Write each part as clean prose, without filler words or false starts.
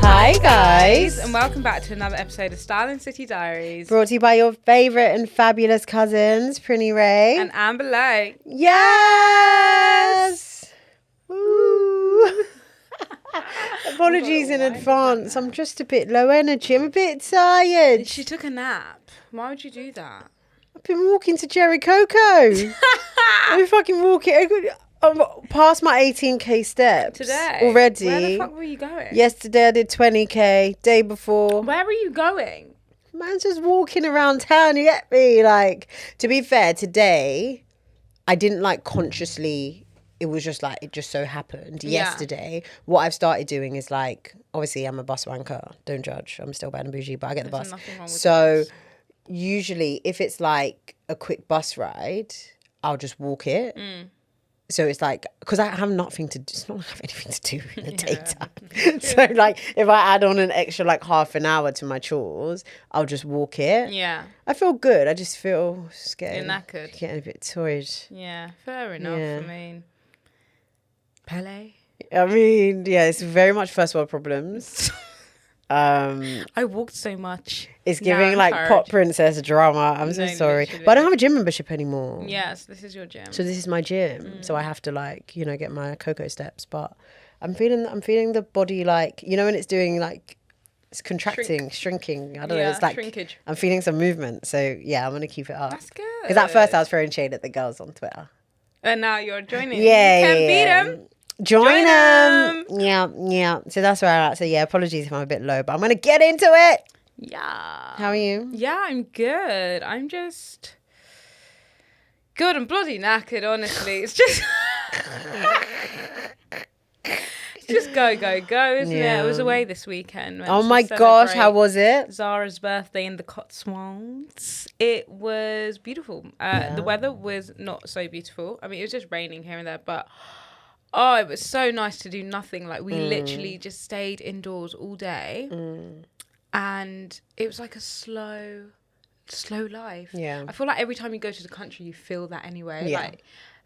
Hi guys, and welcome back to another episode of Style and City Diaries. Brought to you by your favourite and fabulous cousins, Prinny Ray and Amber Lake. Yes! Woo! Apologies in advance. I'm just a bit low energy. I'm a bit tired. She took a nap. Why would you do that? I've been walking to Jericho. I've been fucking walking. I'm past my 18k steps Today? already. Where the fuck were you going? Yesterday I did 20k. Day before. Where were you going? Man's just walking around town, you get me? Like, to be fair, today, I didn't like consciously, it was just like, it just so happened. Yeah. Yesterday, what I've started doing is like, obviously I'm a bus wanker, don't judge, I'm still bad and bougie, but I get the There's bus. nothing wrong with So, the bus. usually, if it's like a quick bus ride, I'll just walk it. So it's like, because I have nothing to do, it's not like I have anything to do in the daytime. So like, if I add on an extra like half an hour to my chores, I'll just walk it. Yeah. I feel good. I just feel scared. You're knackered. Getting a bit tired. Yeah, fair enough. Yeah. I mean, Pele. I mean, yeah, it's very much first world problems. I walked so much. It's Now giving I'm like tired. pop princess drama. I'm so No, sorry. literally. But I don't have a gym membership anymore. Yes, this is your gym. So this is my gym. So I have to like, you know, get my cocoa steps. But I'm feeling the body like, you know, when it's doing like, it's contracting, shrinking. I don't know. It's like, shrinkage. I'm feeling some movement. So yeah, I'm going to keep it up. That's good. Because at first I was throwing shade at the girls on Twitter. And now you're joining. Yeah. You can't beat yeah. them. Join them. Yeah. So that's where I'm at. So yeah, apologies if I'm a bit low, but I'm going to get into it. Yeah. How are you? Yeah, I'm good. I'm just good. I'm bloody knackered, honestly. It's just it's just go, isn't it? I was away this weekend. Went Oh to my gosh, how celebrate was it? Zara's birthday in the Cotswolds. It was beautiful. The weather was not so beautiful. I mean, it was just raining here and there, but oh, it was so nice to do nothing. Like we literally just stayed indoors all day. And it was like a slow life. Yeah. I feel like every time you go to the country, you feel that anyway. Yeah.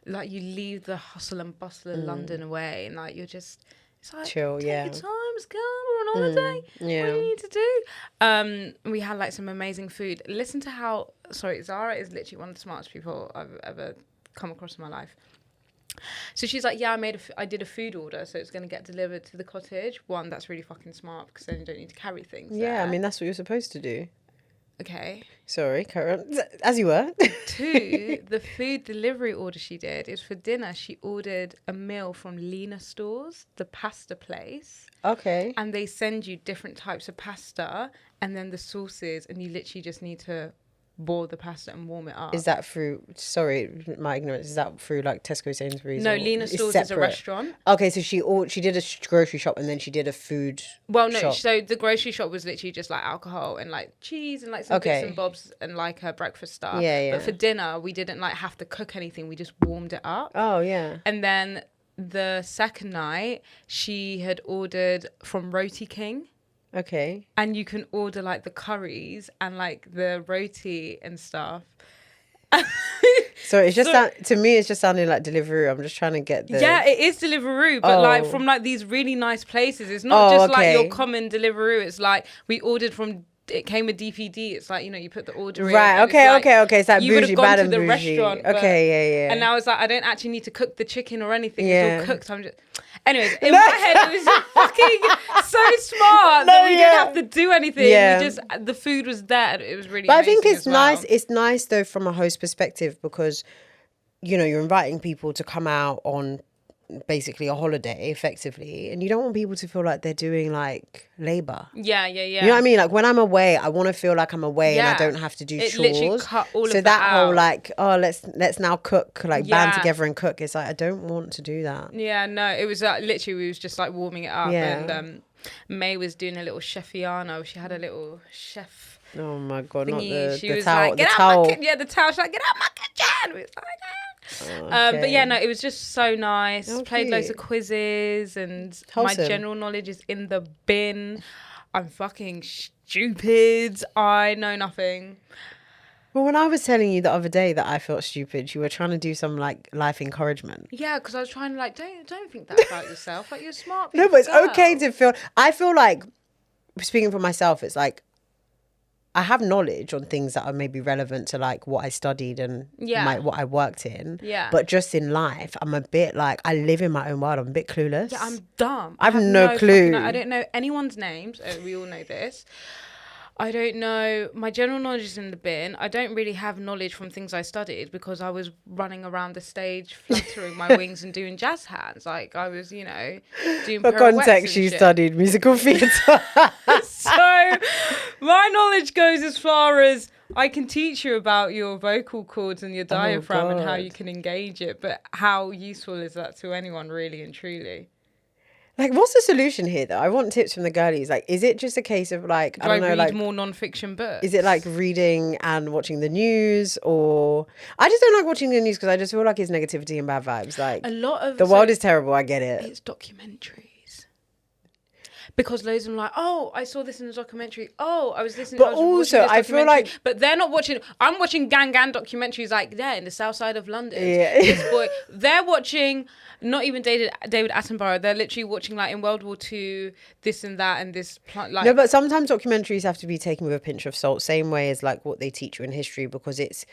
Like you leave the hustle and bustle of London away, and like you're just, it's like Chill, take yeah. your time, it's good, we're on holiday. Yeah. What do you need to do? We had like some amazing food. Listen to how Zara is literally one of the smartest people I've ever come across in my life. So she's like, yeah, I did a food order, so it's going to get delivered to the cottage. One, that's really fucking smart because then you don't need to carry things. Yeah, there. I mean, that's what you're supposed to do. Okay. Sorry, carry on. As you were. 2, the food delivery order she did is for dinner. She ordered a meal from Lena Stores, the pasta place. Okay. And they send you different types of pasta and then the sauces, and you literally just need to boil the pasta and warm it up. Is that through, sorry, my ignorance, is that through like Tesco, Sainsbury's? No, or Lena Stores separate? is a restaurant. Okay, so she did a grocery shop and then she did a food Well, no, shop. so the grocery shop was literally just like alcohol and like cheese and like some bits and bobs and like her breakfast stuff. Yeah. But for dinner, we didn't like have to cook anything. We just warmed it up. Oh, yeah. And then the second night, she had ordered from Roti King. Okay. And you can order like the curries and like the roti and stuff. So it's just to me, it's just sounding like Deliveroo. I'm just trying to get the. Yeah, it is Deliveroo, but like from like these really nice places. It's not just like your common Deliveroo. It's like we ordered from. It came with DPD. It's like, you know, you put the order in. Right. Okay. It's like you would bougie, have gone bad to and the bougie. restaurant. Okay. Yeah. And I was like, I don't actually need to cook the chicken or anything. Yeah. It's all cooked. I'm just. Anyways, in my head, it was just fucking so smart that we didn't have to do anything. Yeah. We just the food was there. It was really. But I think amazing it's as well. nice. It's nice though from a host perspective because, you know, you're inviting people to come out on basically a holiday effectively, and you don't want people to feel like they're doing like labor. Yeah. You know what I mean? Like when I'm away, I want to feel like I'm away and I don't have to do chores. Literally cut all so of that whole out. like, oh, let's now cook, like band together and cook. It's like I don't want to do that. Yeah, no, it was literally we was just like warming it up, Yeah. and May was doing a little chefiano. She had a little chef. Oh my god, not Thingy. She the was towel. like, get the out towel. my kitchen. Yeah, the towel. She's like, get out my kitchen. We was like, But yeah, no, it was just so nice. Oh, Played loads of cute. quizzes, and Wholesome. my general knowledge is in the bin. I'm fucking stupid. I know nothing. Well, when I was telling you the other day that I felt stupid, you were trying to do some like life encouragement. Yeah, because I was trying to like, don't think that about yourself. Like, you're smart. No, but it's girl. okay to feel. I feel like, speaking for myself, it's like I have knowledge on things that are maybe relevant to like what I studied and what I worked in. Yeah. But just in life, I'm a bit like, I live in my own world. I'm a bit clueless. Yeah, I'm dumb. I have no clue. I don't know anyone's names. We all know this. I don't know. My general knowledge is in the bin. I don't really have knowledge from things I studied because I was running around the stage, fluttering my wings and doing jazz hands. Like I was, doing For context, you studied musical theatre. So my knowledge goes as far as I can teach you about your vocal cords and your diaphragm and how you can engage it. But how useful is that to anyone really and truly? Like, what's the solution here, though? I want tips from the girlies. Like, is it just a case of, like, I don't know, read more non-fiction books? Is it, like, reading and watching the news? Or... I just don't like watching the news because I just feel like it's negativity and bad vibes. Like, a lot of... The world is terrible, I get it. It's documentaries. Because loads of them are like, oh, I saw this in a documentary. Oh, I was listening. But also, I feel like... But they're not watching... I'm watching gang documentaries like there in the south side of London. Yeah. This boy, they're watching... Not even David Attenborough. They're literally watching like in World War II, this and that and this. Like... No, but sometimes documentaries have to be taken with a pinch of salt. Same way as like what they teach you in history, because it's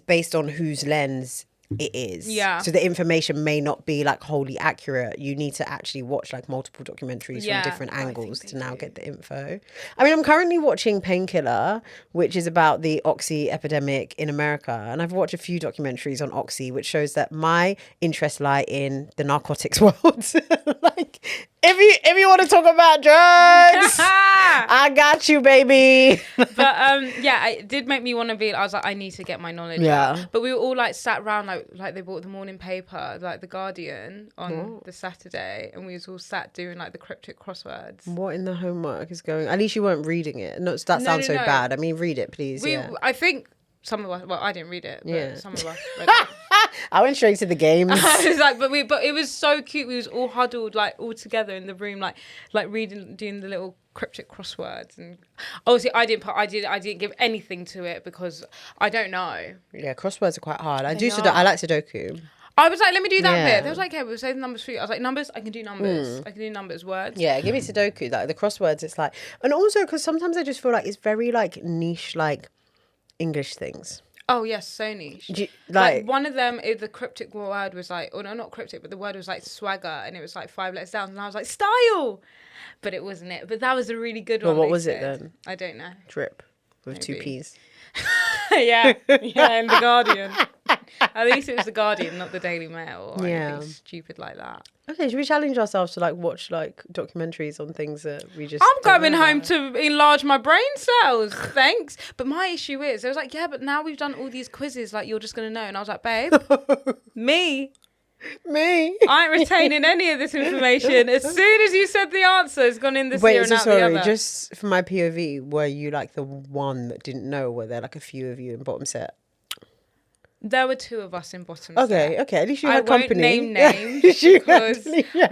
based on whose lens it is. Yeah. So the information may not be like wholly accurate. You need to actually watch like multiple documentaries from different angles to now get the info. I mean, I'm currently watching Painkiller, which is about the Oxy epidemic in America. And I've watched a few documentaries on Oxy, which shows that my interests lie in the narcotics world. Like, if you want to talk about drugs, I got you, baby. But it did make me want to be. I was like, I need to get my knowledge out. But we were all like sat around like they bought the morning paper, like the Guardian, on the Saturday, and we was all sat doing like the cryptic crosswords. What in the homework is going? At least you weren't reading it. No, that sounds so bad. I mean, read it, please. I think some of us. Well, I didn't read it, but some of us read it. I went straight to the games. I was like, but it was so cute. We was all huddled like all together in the room, like reading, doing the little cryptic crosswords. And obviously, I didn't give anything to it because I don't know. Yeah, crosswords are quite hard. I like Sudoku. I was like, let me do that bit. They was like, okay, we'll say the numbers for you. I was like, numbers? I can do numbers. I can do numbers, words. Yeah, give me Sudoku. Like the crosswords, it's like, and also because sometimes I just feel like it's very like niche, like English things. Oh yes, so niche. Like one of them, the cryptic word was like, or no, not cryptic, but the word was like swagger, and it was like 5 letters down, and I was like style, but it wasn't it. But that was a really good one. Well, what was it then? I don't know. Drip with 2 P's. yeah, in the Guardian. At least it was the Guardian, not the Daily Mail or anything stupid like that. Okay, should we challenge ourselves to like watch like documentaries on things that we just... I'm going home to enlarge my brain cells, thanks. But my issue is, I was like, yeah, but now we've done all these quizzes, like you're just going to know. And I was like, babe, me, I ain't retaining any of this information. As soon as you said the answer, it's gone in this ear and out the other. Just from my POV, were you like the one that didn't know? Were there like a few of you in bottom set? There were 2 of us in bottom set. Okay. At least you had company. I won't name names because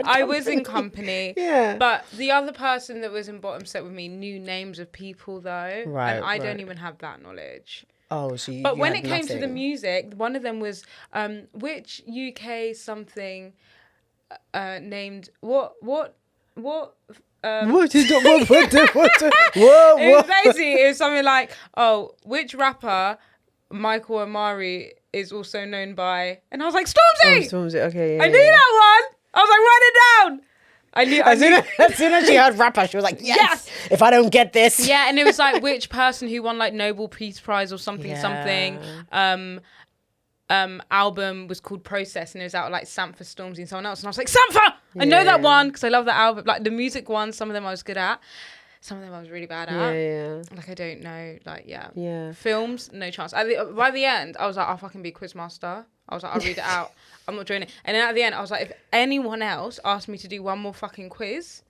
I was in company. Yeah. But the other person that was in bottom set with me knew names of people though. Right. And I don't even have that knowledge. Oh, so But when it came to the music, one of them was which UK something named what is what? It was something like, oh, which rapper Michael Amari is also known by, and I was like, Stormzy! Oh, Stormzy, okay. I knew that one. I was like, write it down. As soon as she heard rapper, she was like, yes! If I don't get this. Yeah, and it was like, which person who won like Nobel Peace Prize or something. Album was called Process, and it was out like Sampha, Stormzy, and someone else. And I was like, Sampha! I know that one because I love that album. Like the music ones, some of them I was good at. Some of them I was really bad at. Yeah. Like, I don't know. Like, Yeah. Films, no chance. By the end, I was like, I'll fucking be a quizmaster. I was like, I'll read it out. I'm not joining. And then at the end, I was like, if anyone else asked me to do one more fucking quiz,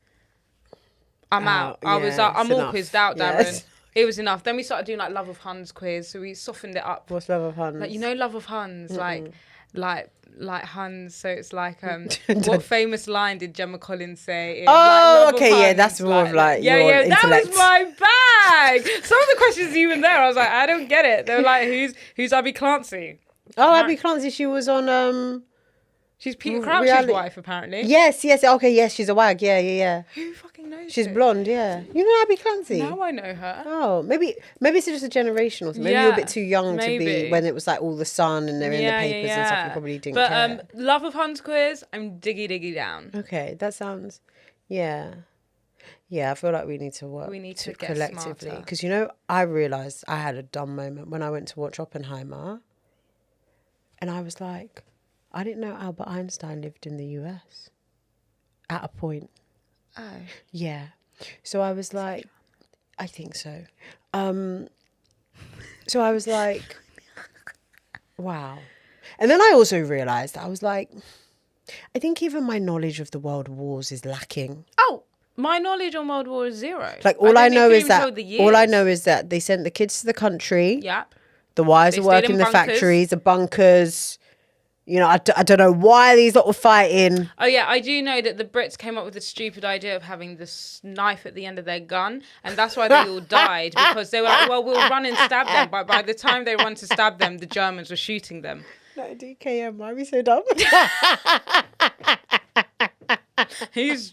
I'm out. I was like, I'm all quizzed out, Darren. Yes. It was enough. Then we started doing like Love of Huns quiz. So we softened it up. What's Love of Huns? Like, you know Love of Huns? Mm-mm. Like, like Huns. So it's like what famous line did Gemma Collins say? In, Oh, Love of okay, yeah, Huns? that's more of like yeah, your yeah, intellect. that was my bag. Some of the questions even there, I was like, I don't get it. They were like, who's Abby Clancy? Oh, Abby Clancy, she was on She's Peter Crouch's wife, apparently. Yes. Okay, yes, she's a wag. Yeah. Who fucking knows? She's blonde. Yeah, you know Abby Clancy. Now I know her. Oh, maybe it's just a generation or something. Maybe you're a bit too young to be when it was like all the Sun and they're in the papers and stuff. You probably didn't care. But Love of Huns quiz, I'm diggy down. Okay, that sounds. Yeah. I feel like we need to work. We need to get collectively smarter. because I realized I had a dumb moment when I went to watch Oppenheimer, and I was like, I didn't know Albert Einstein lived in the US. At a point. Oh. Yeah. So I was like, I think so. So I was like, wow. And then I also realised, I was like, I think even my knowledge of the world wars is lacking. Oh, my knowledge on World War is zero. Like all I know is that they sent the kids to the country. Yep. The wives are working in the factories, the bunkers. You know, I don't know why these lot were fighting. Oh, yeah, I do know that the Brits came up with the stupid idea of having this knife at the end of their gun, and that's why they all died, because they were like, well, we'll run and stab them. But by the time they run to stab them, the Germans were shooting them. No, DKM, why are we so dumb? Who's...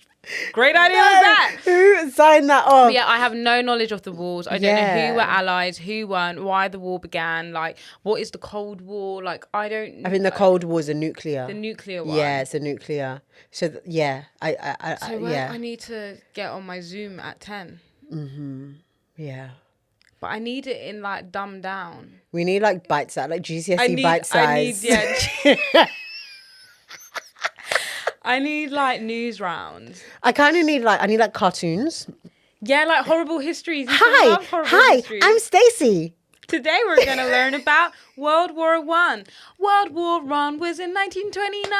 Great idea was that. Who signed that off? But yeah, I have no knowledge of the wars. I don't know who were allies, who weren't, why the war began, like what is the Cold War, like I don't. I think the Cold War is a nuclear. The nuclear one. Yeah, it's a nuclear. So I need to get on my Zoom at 10. Mm-hmm. Yeah. But I need it in like dumbed down. We need like bite size, like GCSE bite size. I need like news rounds. I kind of need I need cartoons. Yeah, like horrible histories. Hi, I'm Stacey. Today we're going to learn about World War I. World War I was in 1929,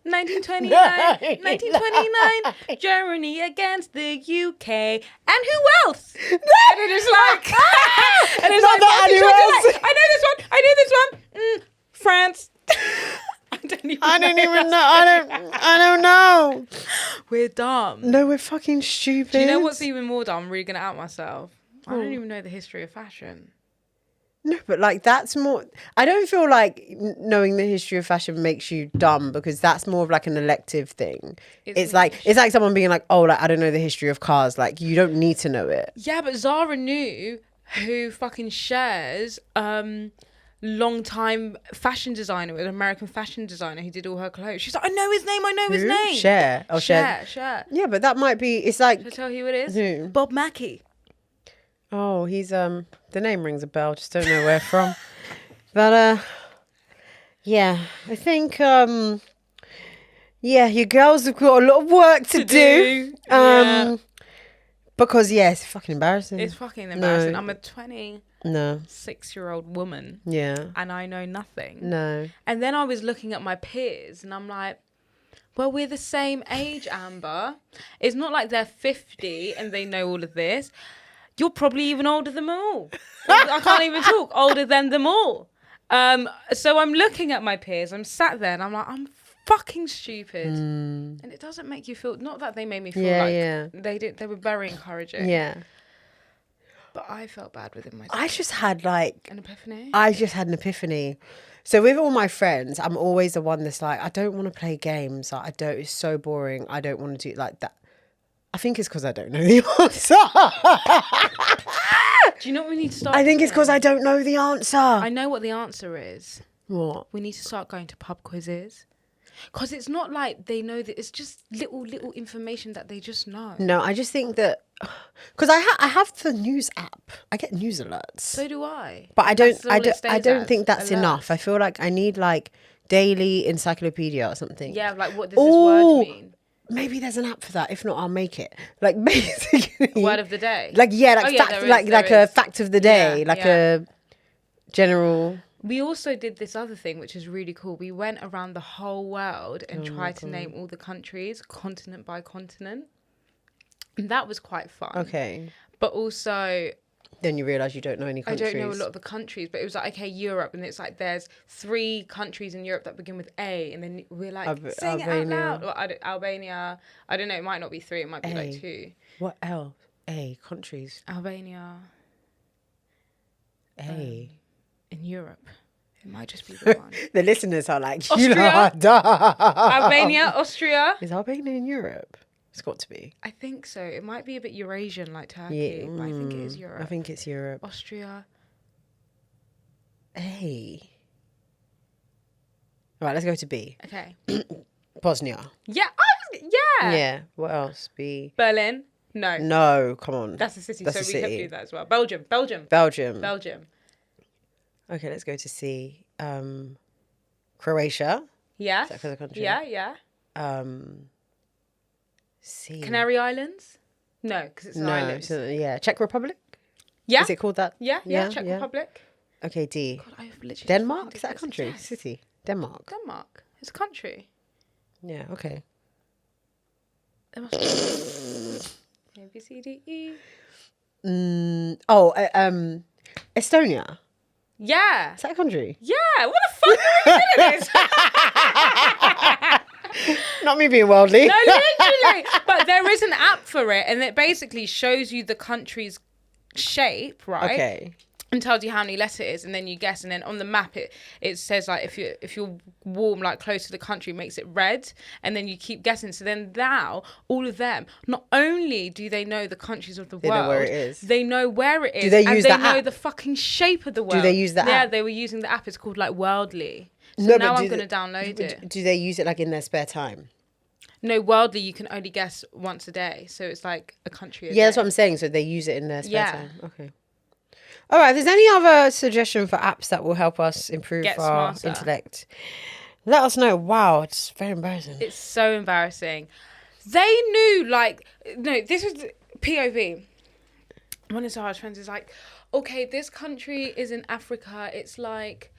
1929. Germany against the UK. And who else? And it is like... and it's like, I know this one. France. I don't know. We're dumb. No, we're fucking stupid. Do you know what's even more dumb? I'm really going to out myself. I don't even know the history of fashion. No, but like that's more... I don't feel like knowing the history of fashion makes you dumb, because that's more of like an elective thing. It's like someone being like, oh, like I don't know the history of cars. Like you don't need to know it. Yeah, but Zara knew who fucking shares... long-time fashion designer, an American fashion designer who did all her clothes. She's like, I know his name. Cher. Oh, Cher. Yeah, but that might be... It's like... Should I tell you who it is? Who? Bob Mackie. Oh, he's... The name rings a bell. Just don't know where from. But, yeah. I think, yeah, your girls have got a lot of work to do. Yeah. Because, yeah, it's fucking embarrassing. It's fucking embarrassing. No. I'm a 26-year-old woman. Yeah. And I know nothing. No. And then I was looking at my peers and I'm like, well, we're the same age, Amber. It's not like they're 50 and they know all of this. You're probably even older than them all. I can't even talk. Older than them all. So I'm looking at my peers. I'm sat there and I'm like, I'm fucking stupid. And it doesn't make you feel... Not that they made me feel they were very encouraging. Yeah. But I felt bad within myself. I just had like... An epiphany? I just had an epiphany. So with all my friends, I'm always the one that's like, I don't want to play games. Like, it's so boring. I don't want to do like that. I think it's because I don't know the answer. Do you know what we need to start I think it's because I don't know the answer. I know what the answer is. What? We need to start going to pub quizzes. Because it's not like they know that, it's just little information that they just know. No, I just think that... Because I have the news app. I get news alerts. So do I. But I don't think that's alerts. enough. I feel like I need like daily encyclopedia or something. Yeah, like what does this word mean? Maybe there's an app for that. If not, I'll make it. Like basically... Word of the day. Like, yeah, like a fact of the day. A general... We also did this other thing, which is really cool. We went around the whole world and tried to name all the countries, continent by continent. And that was quite fun. Okay. But also, Then you realise you don't know any countries. I don't know a lot of the countries, but it was like, okay, Europe, and it's like there's 3 countries in Europe that begin with A, and then we're like, sing it out loud. Or, Albania, I don't know, it might not be 3, it might be like 2. What else? A, countries. Albania. A. In Europe. It might just be the one. The listeners are like, Austria? Albania, Austria. Is Albania in Europe? It's got to be. I think so. It might be a bit Eurasian like Turkey, but I think it is Europe. I think it's Europe. Austria. A. All right, let's go to B. Okay. Bosnia. Yeah. Yeah. What else? B. Berlin. No. No, come on. That's a city, That's so a we city. can do that as well. Belgium. Belgium. Okay, let's go to C. Croatia. Yeah. Is that for the country? Yeah. C. Canary Islands? No, because it's an island. So, Czech Republic? Yeah. Is it called that? Yeah, Czech Republic. Okay, D. God, I've literally Denmark? Is that a country? Yes. City? Denmark. It's a country. Yeah, okay. There must be A, B, C, D, E. Estonia. Yeah. Is that a country? Yeah. What the fuck are we doing this? Not me being worldly. No, literally. But there is an app for it, and it basically shows you the country's shape, right? Okay. And tells you how many letters it is, and then you guess, and then on the map it says like if you're warm, like close to the country, it makes it red, and then you keep guessing. So then now all of them, not only do they know the countries of the world, know where it is. They know where it is. Do they use and that they know app? the fucking shape of the world. Do they use the app? Yeah, they were using the app. It's called like Worldly. So No, now but I'm going to download it. Do they use it like in their spare time? No, Worldly you can only guess once a day, so it's like a country. Yeah, that's what I'm saying. So they use it in their spare Yeah. time. Okay. All right. If there's any other suggestion for apps that will help us improve Get our smarter. intellect, let us know. Wow, it's very embarrassing. It's so embarrassing. They knew, like, no, this was POV. One of Zara's friends is like, okay, this country is in Africa. It's like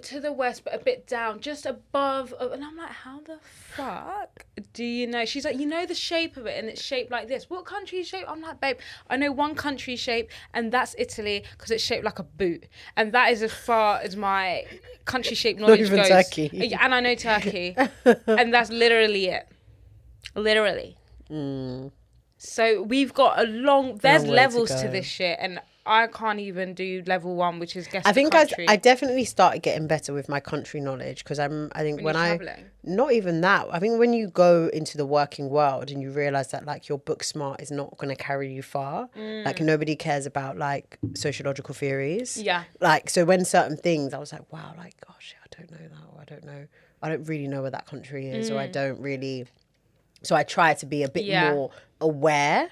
to the west, but a bit down, just above. And I'm like, how the fuck do you know? She's like, you know the shape of it, and it's shaped like this. What country's shape? I'm like, babe, I know one country's shape, and that's Italy, because it's shaped like a boot. And that is as far as my country shape knowledge even goes. Turkey. Yeah, and I know Turkey. And that's literally it. Literally. So we've got there's way to levels to go. this shit, and I can't even do level 1, which is guess I the think country. I definitely started getting better with my country knowledge because I think when you're traveling. not even that. I think when you go into the working world and you realize that like your book smart is not going to carry you far. Like nobody cares about like sociological theories. Yeah. Like so when certain things I was like, wow, like gosh, I don't know that, or I don't really know where that country is, or I don't really. So I try to be a bit more aware.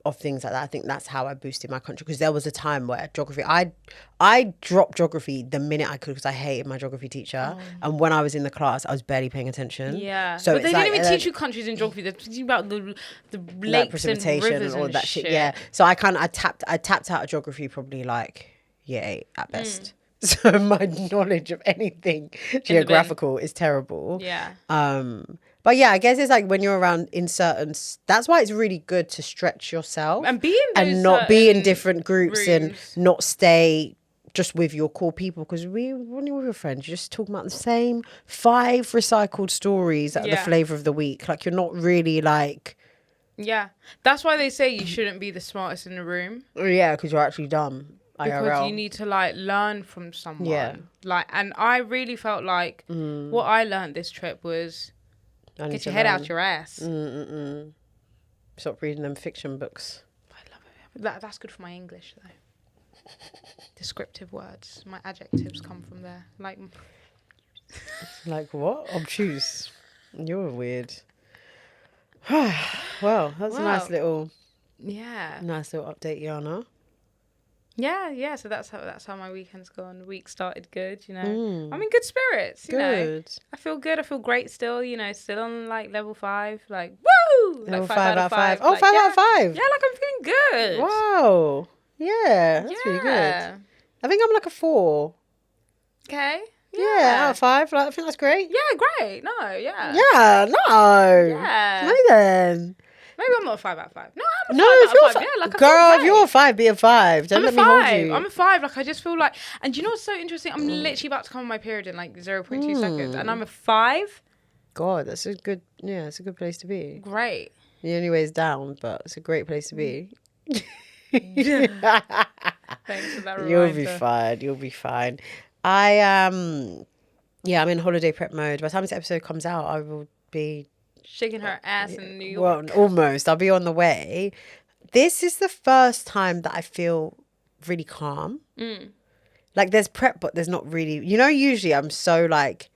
Of things like that. I think that's how I boosted my country, because there was a time where geography, I dropped geography the minute I could because I hated my geography teacher, and when I was in the class I was barely paying attention. Yeah, so but they it's didn't like, even teach you countries in geography. They're teaching about the lakes and rivers all and that shit. Yeah, so I tapped out of geography probably like year 8 at best. So my knowledge of anything geographical is terrible. Yeah. But yeah, I guess it's like when you're around in certain. That's why it's really good to stretch yourself And be in those and not be in certain different groups and rooms. not stay just with your core people. Because when you're with your friends, you're just talking about the same 5 recycled stories that are the flavour of the week. Like you're not really like. Yeah, that's why they say you shouldn't be the smartest in the room. Yeah, because you're actually dumb. Because IRL. you need to like learn from someone. Yeah. Like, and I really felt like what I learned this trip was get your head out your ass. Stop reading them fiction books. I love it. That's good for my English though. Descriptive words. My adjectives come from there. Like Like what? Obtuse. You're weird. Well, that's a nice little update, Yana. Yeah. So that's how my weekend's gone. The week started good, you know. I'm in good spirits, you know. I feel good. I feel great still, you know. Still on like level 5, like woo, Level like 5 out of 5. Oh, Like, 5 out of 5. Yeah, like I'm feeling good. Wow. Yeah, that's really good. I think I'm like a 4. Okay. Yeah, out of 5. Like, I think that's great. Yeah, great. No, yeah. Yeah, no. Yeah. No then. Maybe I'm not a 5 out of 5. No, I'm a No, 5 if out you're of 5. Yeah, like, I feel girl, if great. you're a 5, be a 5. Don't let me hold you. I'm a 5. Like, I just feel like, and you know what's so interesting? I'm literally about to come on my period in like 0.2 seconds, and I'm a 5. God, that's a good, it's a good place to be. Great. The only way is down, but it's a great place to be. Thanks for that reminder. You'll be fine. You'll be fine. I'm in holiday prep mode. By the time this episode comes out, I will be shaking her ass in New York. Well, almost. I'll be on the way. This is the first time that I feel really calm. Like there's prep, but there's not really. You know, usually I'm so like,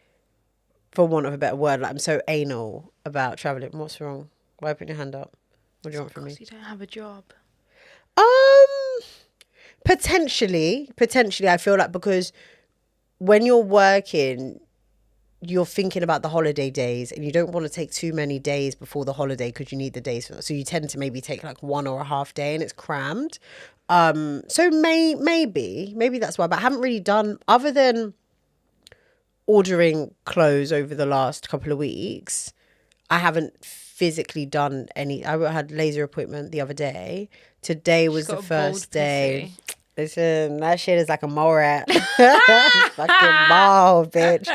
for want of a better word, like I'm so anal about traveling. What's wrong? Why are you putting your hand up? What do you want from me? You don't have a job. Potentially, I feel like because when you're working, you're thinking about the holiday days and you don't want to take too many days before the holiday because you need the days for that. So you tend to maybe take like 1 or a half day and it's crammed. So maybe that's why, but I haven't really done, other than ordering clothes over the last couple of weeks, I haven't physically done any. I had a laser appointment the other day. Today was the first day. Listen, that shit is like a mole rat. Fucking ball, bitch.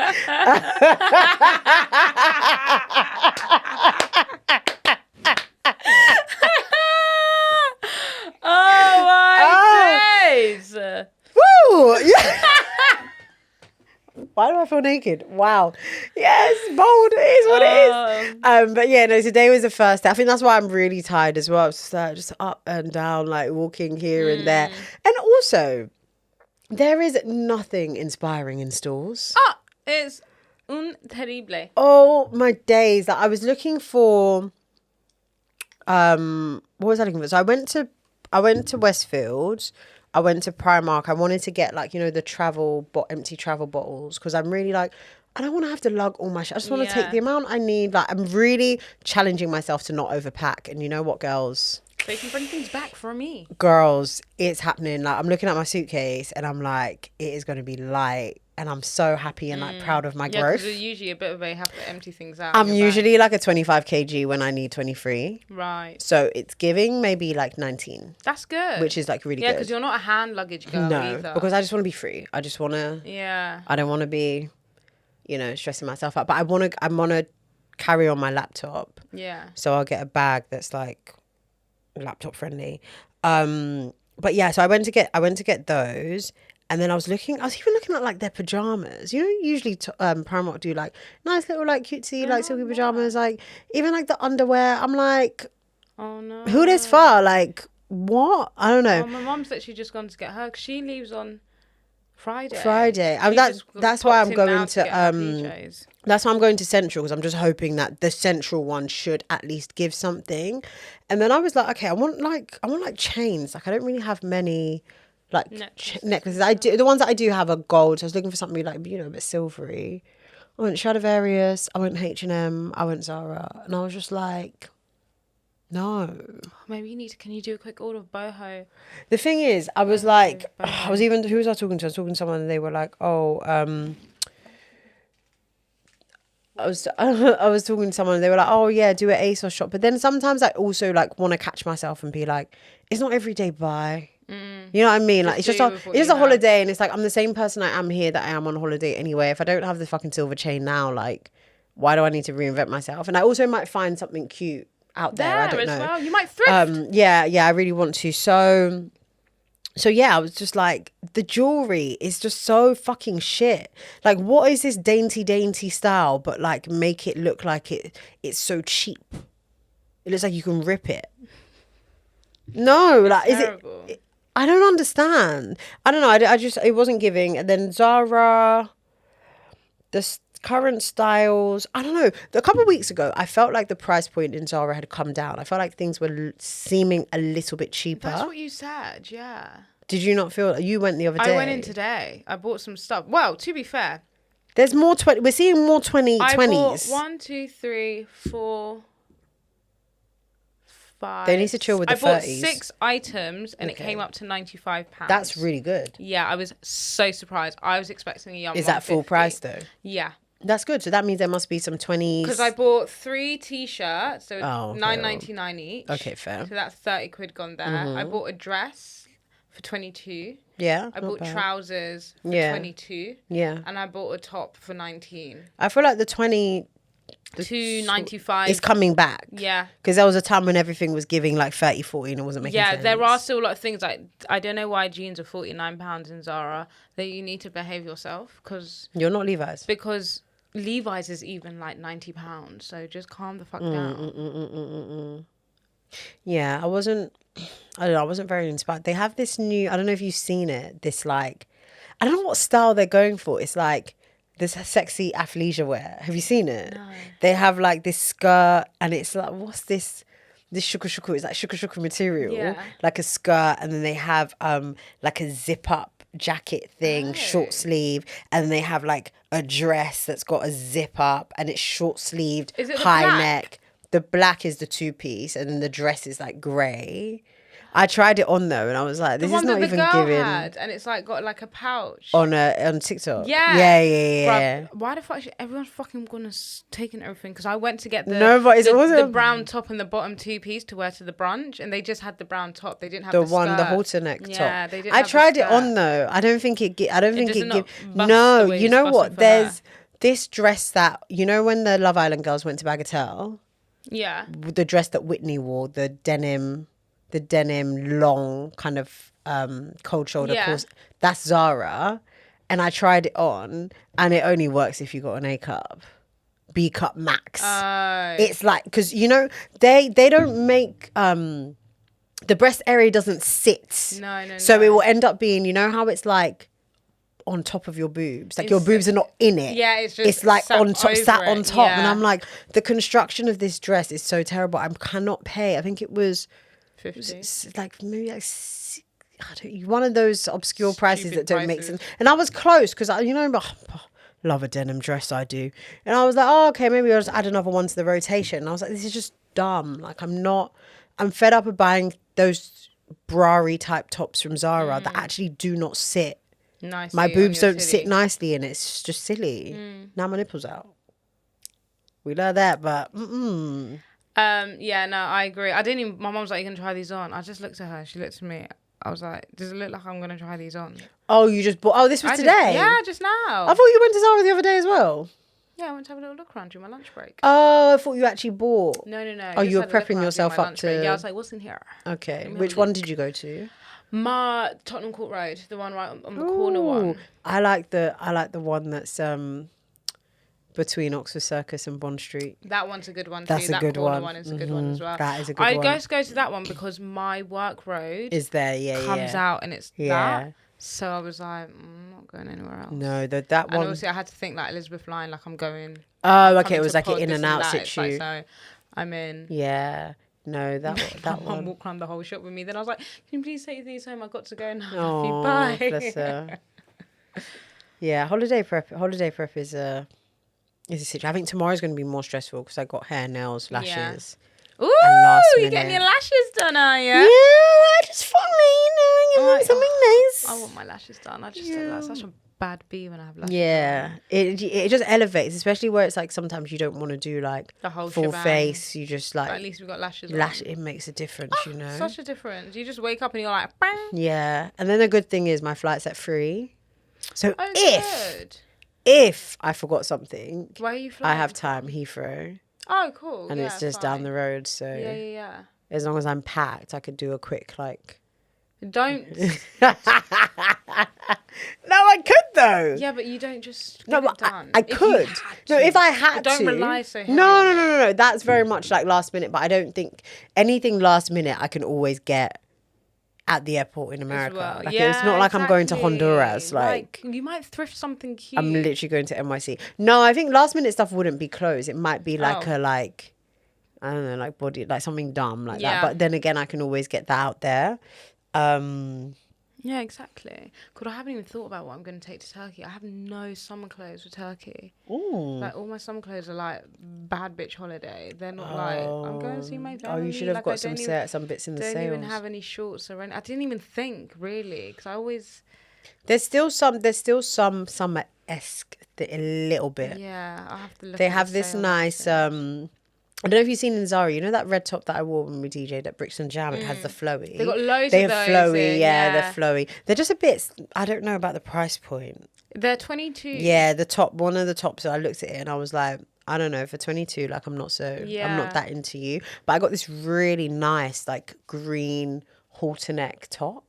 Oh my days! Woo! Yeah. Why do I feel naked? Wow. Yes, bold. It is what it is. But yeah, no, today was the first day. I think that's why I'm really tired as well. It's just up and down, like walking here and there. And also, there is nothing inspiring in stores. It's un terrible. Oh, my days. Like, I was looking for... what was I looking for? So I went to Westfield. I went to Primark. I wanted to get like, you know, the empty travel bottles because I'm really like, I don't want to have to lug all my shit. I just want to take the amount I need. Like, I'm really challenging myself to not overpack. And you know what, girls? So you can bring things back for me. Girls, it's happening. Like, I'm looking at my suitcase and I'm like, it is going to be light. And I'm so happy and like proud of my growth. Because you're usually a bit of a have to empty things out. I'm usually like a 25 kg when I need 23. Right. So it's giving maybe like 19. That's good. Which is like really good. Yeah, because you're not a hand luggage girl either. Because I just want to be free. I just want to. Yeah. I don't want to be, you know, stressing myself out. But I want to carry on my laptop. Yeah. So I'll get a bag that's like laptop friendly. But yeah, so I went to get those. And then I was even looking at like their pajamas. You know, usually Primark do like nice little like cutesy like silky pajamas. Like even like the underwear. I'm like, oh no, who this for? Like what? I don't know. Oh, my mum's literally just gone to get her because she leaves on Friday. That's why I'm going to that's why I'm going to Central because I'm just hoping that the Central one should at least give something. And then I was like, okay, I want like chains. Like I don't really have many. Like necklaces. I do. The ones that I do have are gold. So I was looking for something like, you know, a bit silvery. I went Stradivarius. I went H&M. I went Zara. And I was just like, no. Maybe can you do a quick order of boho? The thing is, I was like, who was I talking to? I was talking to someone and they were like, I was talking to someone and they were like, oh yeah, do an ASOS shop. But then sometimes I also like want to catch myself and be like, it's not everyday buy. You know what I mean? Like it's just a holiday and it's like I'm the same person I am here that I am on holiday anyway. If I don't have the fucking silver chain now, like why do I need to reinvent myself? And I also might find something cute out there. I don't know. Well. You might thrift. Yeah, I really want to. So yeah, I was just like, the jewelry is just so fucking shit. Like, what is this dainty style? But like, make it look like it's so cheap. It looks like you can rip it. No, like, terrible. Is it? I don't understand. I don't know. I just it wasn't giving. And then Zara, the current styles. I don't know. A couple of weeks ago, I felt like the price point in Zara had come down. I felt like things were seeming a little bit cheaper. That's what you said, yeah. Did you not feel? You went the other day. I went in today. I bought some stuff. Well, to be fair, there's more. We're seeing more 2020s. I bought 1, 2, 3, 4, 5. They need to chill with the 30s. I bought 6 items and it came up to £95. That's really good. Yeah, I was so surprised. I was expecting a young. Is that full price though? Yeah. That's good. So that means there must be some 20s. Because I bought 3 t-shirts, so okay, £9.99 each. Okay, fair. So that's 30 quid gone there. I bought a dress for 22. Yeah, I not bought bad. trousers for Yeah. 22. Yeah. And I bought a top for 19. I feel like the 20... $2.95. It's coming back. Yeah. Because there was a time when everything was giving like 30, 40 and it wasn't making sense. Yeah, there are still a lot of things like, I don't know why jeans are £49 in Zara, that you need to behave yourself because You're not Levi's. Because Levi's is even like £90, so just calm the fuck down. Yeah, I wasn't very inspired. They have this new, I don't know if you've seen it, this like, I don't know what style they're going for. It's like this sexy athleisure wear. Have you seen it? No. They have like this skirt and it's like, what's this? This shuku. It's like shuku material, Yeah. like a skirt, and then they have like a zip up jacket thing, short sleeve, and then they have like a dress that's got a zip up and it's short sleeved, Is it the high black? neck. The black is the 2-piece, and then the dress is like grey. I tried it on though, and I was like, "This The is one not that the even girl giving." had, and it's like got like a pouch. On TikTok. Yeah. Yeah. Bruv, why the fuck is everyone's fucking gonna taking everything? Because I went to get the No, but it the wasn't brown top and the bottom 2-piece to wear to the brunch, and they just had the brown top. They didn't have the the one, the skirt. halter neck top. Yeah, they didn't. I have the tried it skirt. on though. I don't think it. I don't think does it not give. bust No, the way you it's know busting what? for There's her. this dress that when the Love Island girls went to Bagatelle. Yeah. The dress that Whitney wore, the denim long kind of cold shoulder course, that's Zara, and I tried it on and it only works if you got an A cup, B cup max. It's like, because they don't make the breast area doesn't sit, No. so it will end up being, how it's like on top of your boobs, like your boobs are not in it. Yeah, it's just like sat on top, sat over on it, top, and yeah. I'm like, the construction of this dress is so terrible. I cannot pay. I think it was 50. like maybe like one of those obscure prices Stupid that don't make prices. sense. And I was close because love a denim dress, I do. And I was like, oh, okay, maybe I'll just add another one to the rotation. And I was like, this is just dumb. Like, I'm fed up of buying those bra-y type tops from Zara that actually do not sit. Nicely My on boobs your don't titty. sit nicely in it. It's just silly. Now my nipples out. We learned that, but Yeah, no, I agree. My mum's like, you can try these on. I just looked at her. She looked at me. I was like, does it look like I'm going to try these on? Oh, you just bought... Oh, this was today? Just now. I thought you went to Zara the other day as well. Yeah, I went to have a little look around during my lunch break. Oh, I thought you actually bought... No. Oh, just you were had a look prepping around yourself during my up lunch break. to... Yeah, I was like, what's in here? Okay. Let me Which have a one look. did you go to? Tottenham Court Road, the one right on the corner one. I like the one that's between Oxford Circus and Bond Street. That one's a good one That's too. a that good corner one. one is a good one as well. That is a good I one. go to that one because my work road Is there? comes out and it's Yeah. that. So I was like, I'm not going anywhere else. No, that And one. obviously I had to think like Elizabeth line, like I'm going. Oh, okay. coming It was to like an pod, in this and out that. It's like, situ. so I'm in. Yeah. No, that My one. mum walked around the whole shop with me. Then I was like, can you please take these home? I got to go now. Oh, Bye. bless her. Yeah, holiday prep is a situation. I think tomorrow's going to be more stressful because I got hair, nails, lashes. Ooh, last you're getting minute. your lashes done, are you? Yeah, I just thought, give them Right. something nice. I want my lashes done. I just look like such a bad bee when I have lashes. Yeah, it just elevates, especially where it's like sometimes you don't want to do like The whole full shebang. face. You just But at like least we've got lashes. it makes a difference, Such a difference. You just wake up and you're like, bang. Yeah, and then the good thing is my flight's at 3. So Oh, if good. I forgot something, Where are you flying? I have time Heathrow, Oh, cool. and Yeah, it's just down the road. So Yeah. as long as I'm packed, I could do a quick like. Don't. No, I could though. Yeah, but you don't just No, get it but done. I If you could. had No, to. if I had But don't to. rely so heavily No. on it. No. That's very much like last minute. But I don't think anything last minute I can always get at the airport in America. Well. Like Yeah, it's not like I'm going to exactly. Honduras. Like you might thrift something cute. I'm literally going to NYC. No, I think last minute stuff wouldn't be clothes. It might be like Oh. I don't know, like body, like something dumb like Yeah. that. But then again, I can always get that out there. Yeah, exactly. God, I haven't even thought about what I'm going to take to Turkey. I have no summer clothes for Turkey. Ooh. Like all my summer clothes are like bad bitch holiday. They're not like I'm going to see my family. Oh, you should have like, got I some don't even- some bits in the Don't sales. even have any shorts I didn't even think really because I always. There's still some summer esque a little bit. Yeah, I'll have to look. They at have the this sale nice. I don't know if you've seen in Zara. You know that red top that I wore when we DJ'd at Brixton Jam. It has the flowy. They got loads They of have those flowy. in, Yeah, yeah. they're flowy. They're just a bit. I don't know about the price point. They're 22. Yeah, one of the tops. I looked at it and I was like, I don't know, for 22, like I'm not that into you. But I got this really nice like green halter neck top,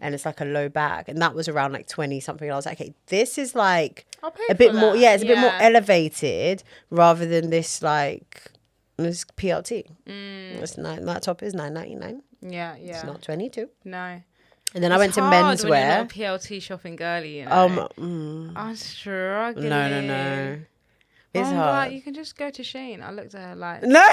and it's like a low back, and that was around like 20 something. And I was like, okay, this is like I'll pay a bit for more. that. Yeah, it's a bit more elevated rather than this like this PLT. That top is $9.99. Yeah. It's not 22. No. And then I went to hard when you're menswear. not a PLT shopping girly, you know. I'm struggling. No. It's hard. Like, you can just go to Shane. I looked at her like, No.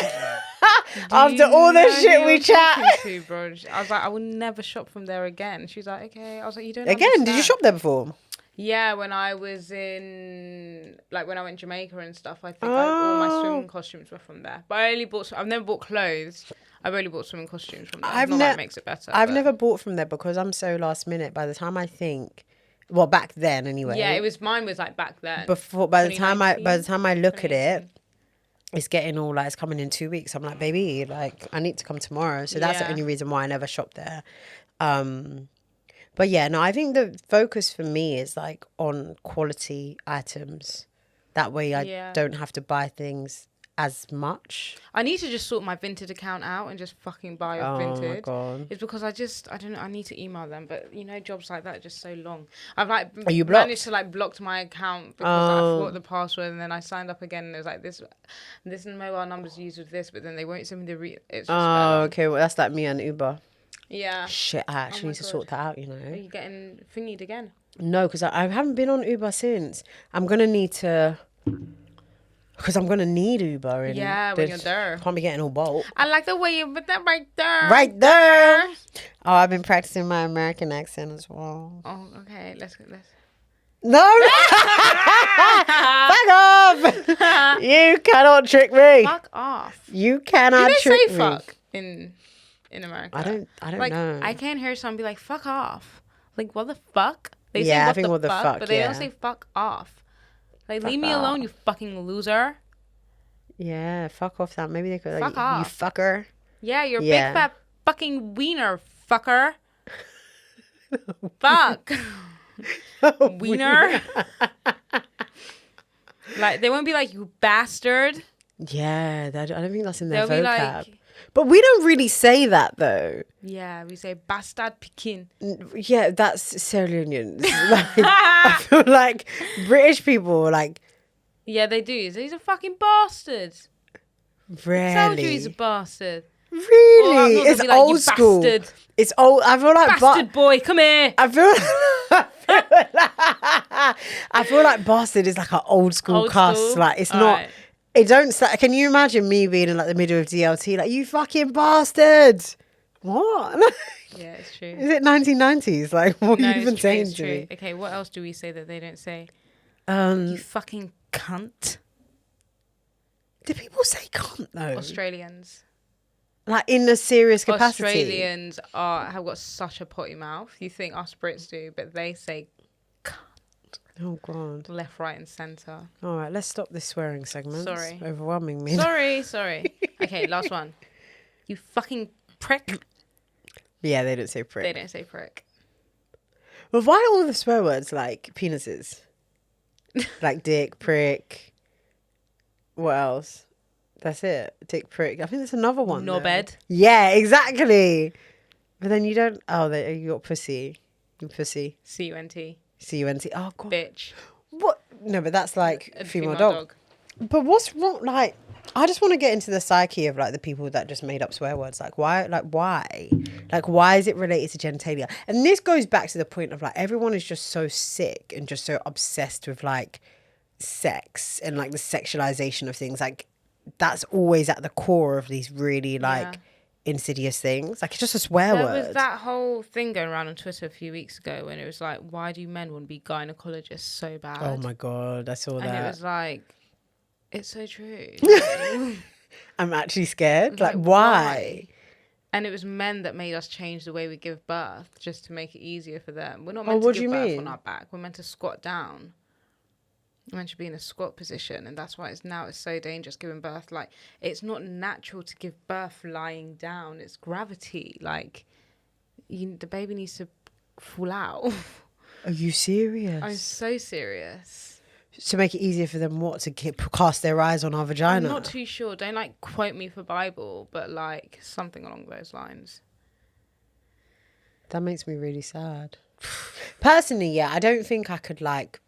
After all the shit we chat. To, bro. I was like, I will never shop from there again. She was like, okay. I was like, you don't Again, understand. did you shop there before? Yeah, when I was when I went to Jamaica and stuff, I think all my swimming costumes were from there. But I only bought, I've never bought clothes. I've only bought swimming costumes from there. Not that it makes it better. I've never bought from there because I'm so last minute. By the time I think, well, back then anyway. Yeah, mine was like back then. By the time I look at it, it's getting all like, it's coming in 2 weeks. I'm like, baby, like I need to come tomorrow. So that's the only reason why I never shop there. But yeah, no, I think the focus for me is like on quality items. That way I don't have to buy things as much. I need to just sort my Vinted account out and just fucking buy off Vinted. Oh my God. It's because I don't know, I need to email them, but you know, jobs like that are just so long. I've like you blocked? managed to like block my account because I forgot the password, and then I signed up again and it was like this mobile number's used with this, but then they won't send me the it's just okay, well that's like me and Uber. Yeah. Shit, I actually need to sort that out, you know. Are you getting thingied again? No, because I haven't been on Uber since. I'm going to need to... Because I'm going to need Uber. And when you're there. Can't be getting all bulk. I like the way you put that right there. Right there. Oh, I've been practicing my American accent as well. Oh, okay. Let's... No! Fuck off! You cannot trick me. Fuck off. You cannot trick me. Do they say fuck in America? I don't like, know. I can't hear someone be like, fuck off. Like, what the fuck? They say I think what the fuck, but they don't say fuck off. Like, leave me alone, you fucking loser. Yeah, fuck off that. Maybe they could, fuck like, off. You fucker. Yeah, you're a big fat fucking wiener, fucker. Fuck. Wiener. Like, they won't be like, you bastard. Yeah, I don't think that's in their They'll vocab. Be like, but we don't really say that though. Yeah, we say bastard Pekin. Yeah, that's Sierra Leoneans. Like, I feel like British people like. Yeah, they do. He's a fucking bastard. Really? I told you he's a bastard. Really? It's like, old school. Bastard. It's old. I feel like bastard boy, come here. I feel like bastard is like an old school cuss. Like it's not. Right. It don't. Can you imagine me being in like the middle of DLT? Like you fucking bastard. What? Yeah, it's true. Is it 1990s? Like what are you even saying to me? Okay, what else do we say that they don't say? You fucking cunt. Do people say cunt though? Australians. Like in a serious capacity. Australians have got such a potty mouth. You think us Brits do, but they say cunt. Oh God. Left, right, and centre. All right, let's stop this swearing segment. Sorry. It's overwhelming me. Sorry. Okay, last one. You fucking prick. Yeah, they don't say prick. They don't say prick. Well, why all the swear words like penises? Like dick, prick. What else? That's it. Dick, prick. I think there's another one. No bed. Yeah, exactly. But then you don't. Oh, you got pussy. You pussy. C-U-N-T. C-U-N-T. Oh God. Bitch. What? No, but that's like a female dog. But what's wrong? Like, I just want to get into the psyche of like the people that just made up swear words. Like, why? Like, why? Like, why is it related to genitalia? And this goes back to the point of like everyone is just so sick and just so obsessed with like sex and like the sexualization of things. Like, that's always at the core of these really like insidious things. Like, it's just a swear word. There was that whole thing going around on Twitter a few weeks ago when it was like, why do men want to be gynecologists so bad? Oh my God, I saw that. And it was like, it's so true. I'm actually scared. Like, why? And it was men that made us change the way we give birth just to make it easier for them. We're not meant to give birth on our back. We're meant to squat down. meant to be in a squat position, and that's why it's so dangerous giving birth. Like, it's not natural to give birth lying down. It's gravity. Like, the baby needs to fall out. Are you serious? I'm so serious. To make it easier for them, to cast their eyes on our vagina? I'm not too sure. Don't like quote me for Bible, but like something along those lines. That makes me really sad. Personally, yeah, I don't think I could like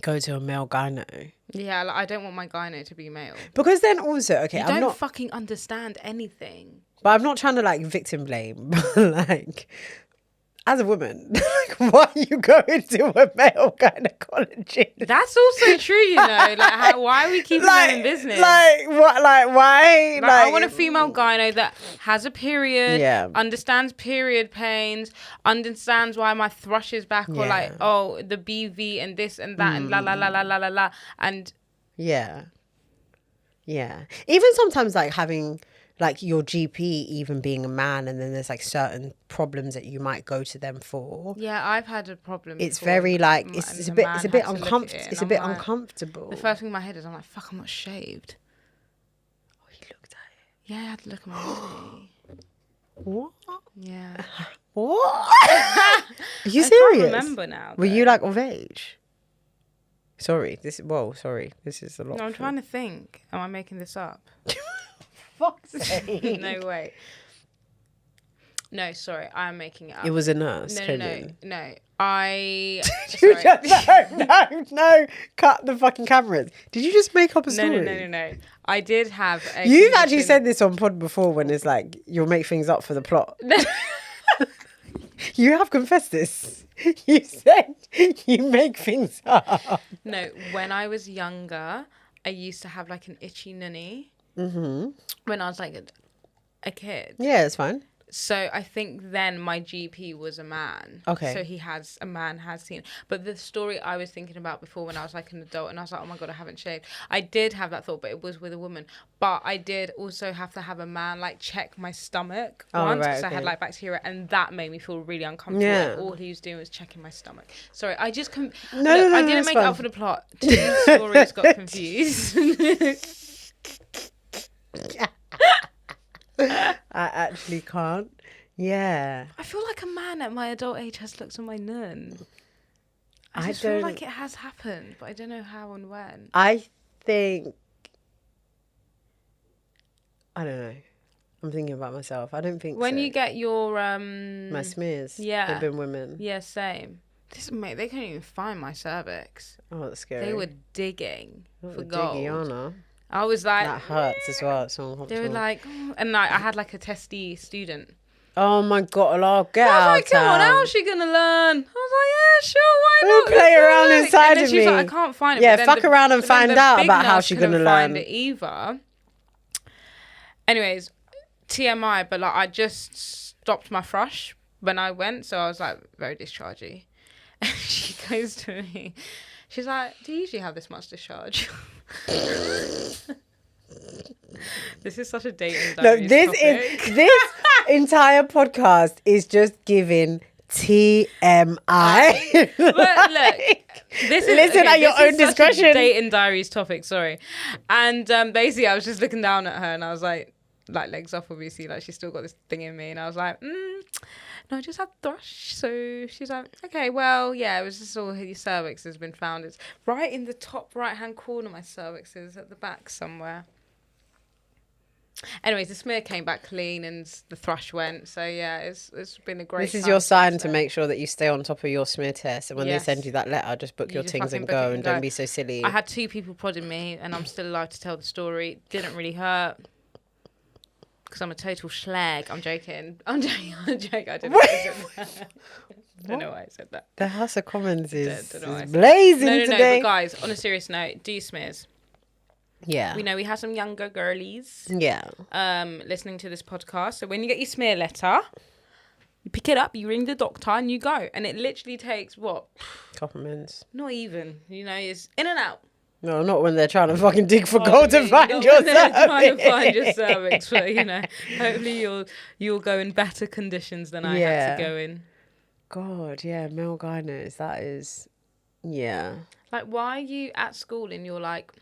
go to a male gyno. Yeah, like, I don't want my gyno to be male. Because then also, okay, I'm not fucking understand anything. But I'm not trying to like victim blame. Like, as a woman, like, why are you going to a male gynecologist? That's also true, you know. Like, why are we keeping them in business? Like, what? Like, why? Like, I want a female gyno that has a period, yeah, understands period pains, understands why my thrush is back, or like, oh, the BV and this and that and la la la la la la la, and yeah. Even sometimes, like having like your GP even being a man, and then there's like certain problems that you might go to them for. Yeah, I've had a problem. It's very like it's a bit uncomfortable. It's a bit uncomfortable. The first thing in my head is, I'm like, fuck, I'm not shaved. Oh, you looked at it. Yeah, I had to look at my body. What? Yeah. What? Are you serious? I can't remember now. Were you like of age? Sorry, this is a lot. No, I'm trying to think. Am I making this up? Fuck's sake. No way. No, sorry, I'm making it up. It was a nurse. No. I. No. Cut the fucking cameras. Did you just make up a story? No. I did have a You've actually said this on pod before when it's like, you'll make things up for the plot. You have confessed this. You said you make things up. No, when I was younger, I used to have like an itchy nunny. Mm-hmm. When I was like a kid. Yeah, it's fine. So I think then my GP was a man. Okay. So a man has seen. But the story I was thinking about before, when I was like an adult and I was like, oh my God, I haven't shaved. I did have that thought, but it was with a woman. But I did also have to have a man like check my stomach once, because I had like bacteria, and that made me feel really uncomfortable. Yeah. And all he was doing was checking my stomach. Sorry, I just No, I didn't make it up for the plot. Two stories got confused. I actually can't. Yeah. I feel like a man at my adult age has looked at my nun. I just feel like it has happened, but I don't know how and when. I think, I don't know. I'm thinking about myself. I don't think when so. you get your my smears. Yeah. They've been women. Yeah, same. Mate, they couldn't even find my cervix. Oh, that's scary. They were digging for Diggy, gold. Anna. I was like, that hurts as well. It's so uncomfortable. they were like, oh. And like, I had like a testy student. Oh my God, I'll get I was out. like, come on, how's she gonna learn? I was like, yeah, sure, why not? Play around inside and then of she was me. like, I can't find it. Yeah, But then fuck around and find out about how she's gonna find learn. it either. Anyways, T.M.I, but like I just stopped my thrush when I went, so I was like very dischargy. And she goes to me, she's like, do you usually have this much discharge? This is such a dating diaries topic. This entire podcast is just giving TMI. But look, listen at your own discretion. Dating diaries topic, sorry. And basically, I was just looking down at her, and I was like legs off, obviously, like she's still got this thing in me, and I was like, no, I just had thrush. So she's like, okay, well, yeah, it was just all your cervix has been found. It's right in the top right-hand corner. My cervix is at the back somewhere. Anyways, the smear came back clean and the thrush went. So yeah, it's been a great. This is your sign to make sure that you stay on top of your smear test. And when they send you that letter, just book your things and go, and don't be so silly. I had 2 people prodding me, and I'm still alive to tell the story. Didn't really hurt. Because I'm a total schlag. I'm joking. I don't know why I said that. The House of Commons is blazing today. No, but guys, on a serious note, do smears. Yeah. We know we have some younger girlies. Yeah. Listening to this podcast. So when you get your smear letter, you pick it up, you ring the doctor, and you go. And it literally takes, what? Couple minutes. Not even. It's in and out. No, not when they're trying to fucking dig for gold to find your cervix. Trying to find your cervix, but hopefully you'll go in better conditions than I had to go in. God, yeah, male gynos. That is Yeah. Like, why are you at school and you're like,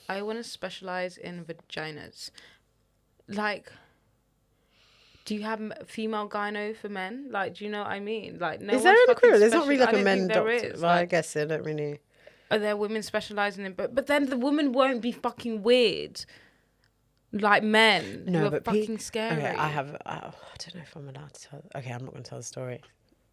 I want to specialize in vaginas? Like, do you have female gyno for men? Like, do you know what I mean? Like, no Is there one's an fucking equivalent? There's not really like I a don't men think there doctor. is. Well, I Like, guess I don't really. are there women specializing in? But then the woman won't be fucking weird. Like men who are fucking scary. Okay, I don't know if I'm allowed to tell. Okay, I'm not going to tell the story.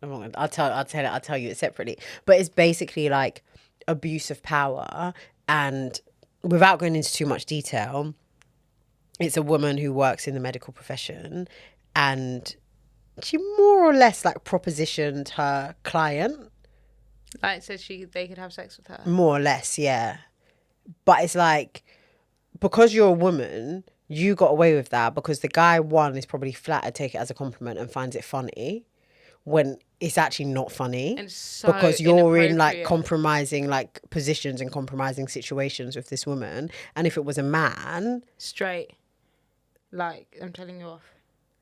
I'm not gonna, I'll tell you it separately. But it's basically like abuse of power, and without going into too much detail, it's a woman who works in the medical profession, and she more or less like propositioned her client. Like, said they could have sex with her. More or less, yeah. But it's like, because you're a woman, you got away with that because the guy, one, is probably flattered, take it as a compliment and finds it funny when it's actually not funny. And so because you're in like inappropriate. compromising like positions and compromising situations with this woman. And if it was a man... Straight. Like, I'm telling you off.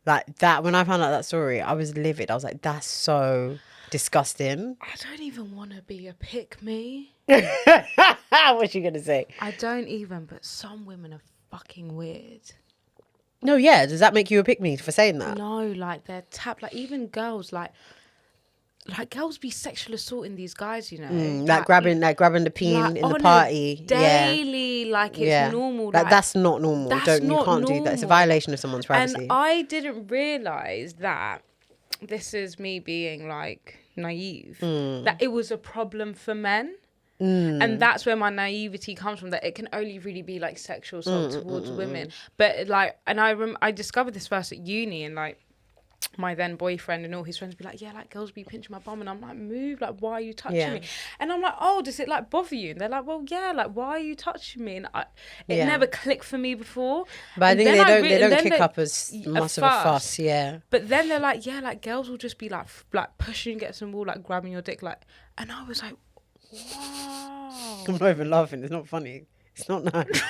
Like that, when I found out that story, I was livid. I was like, that's so disgusting. I don't even want to be a pick-me. What's she going to say? I don't even, but some women are fucking weird. No, yeah. Does that make you a pick-me for saying that? No, like they're like even girls, like girls be sexual assaulting these guys, you know. Like grabbing the peen like, in the party. Daily, like it's normal. Like, that's not normal. That's You not can't do that. It's a violation of someone's privacy. And I didn't realise that, this is me being like naive, that it was a problem for men. And that's where my naivety comes from, that it can only really be like sexual assault towards women. But like, and I discovered this first at uni, and like my then boyfriend and all his friends be like, yeah, like girls be pinching my bum, and I'm like, move, like why are you touching me? And I'm like, oh, does it like bother you? And they're like, well, yeah, like why are you touching me? And it never clicked for me before. But I think they don't kick up as much of a fuss, yeah. But then they're like, yeah, like girls will just be like pushing against the wall, like grabbing your dick, like. And I was like, wow. I'm not even laughing. It's not funny. It's not nice.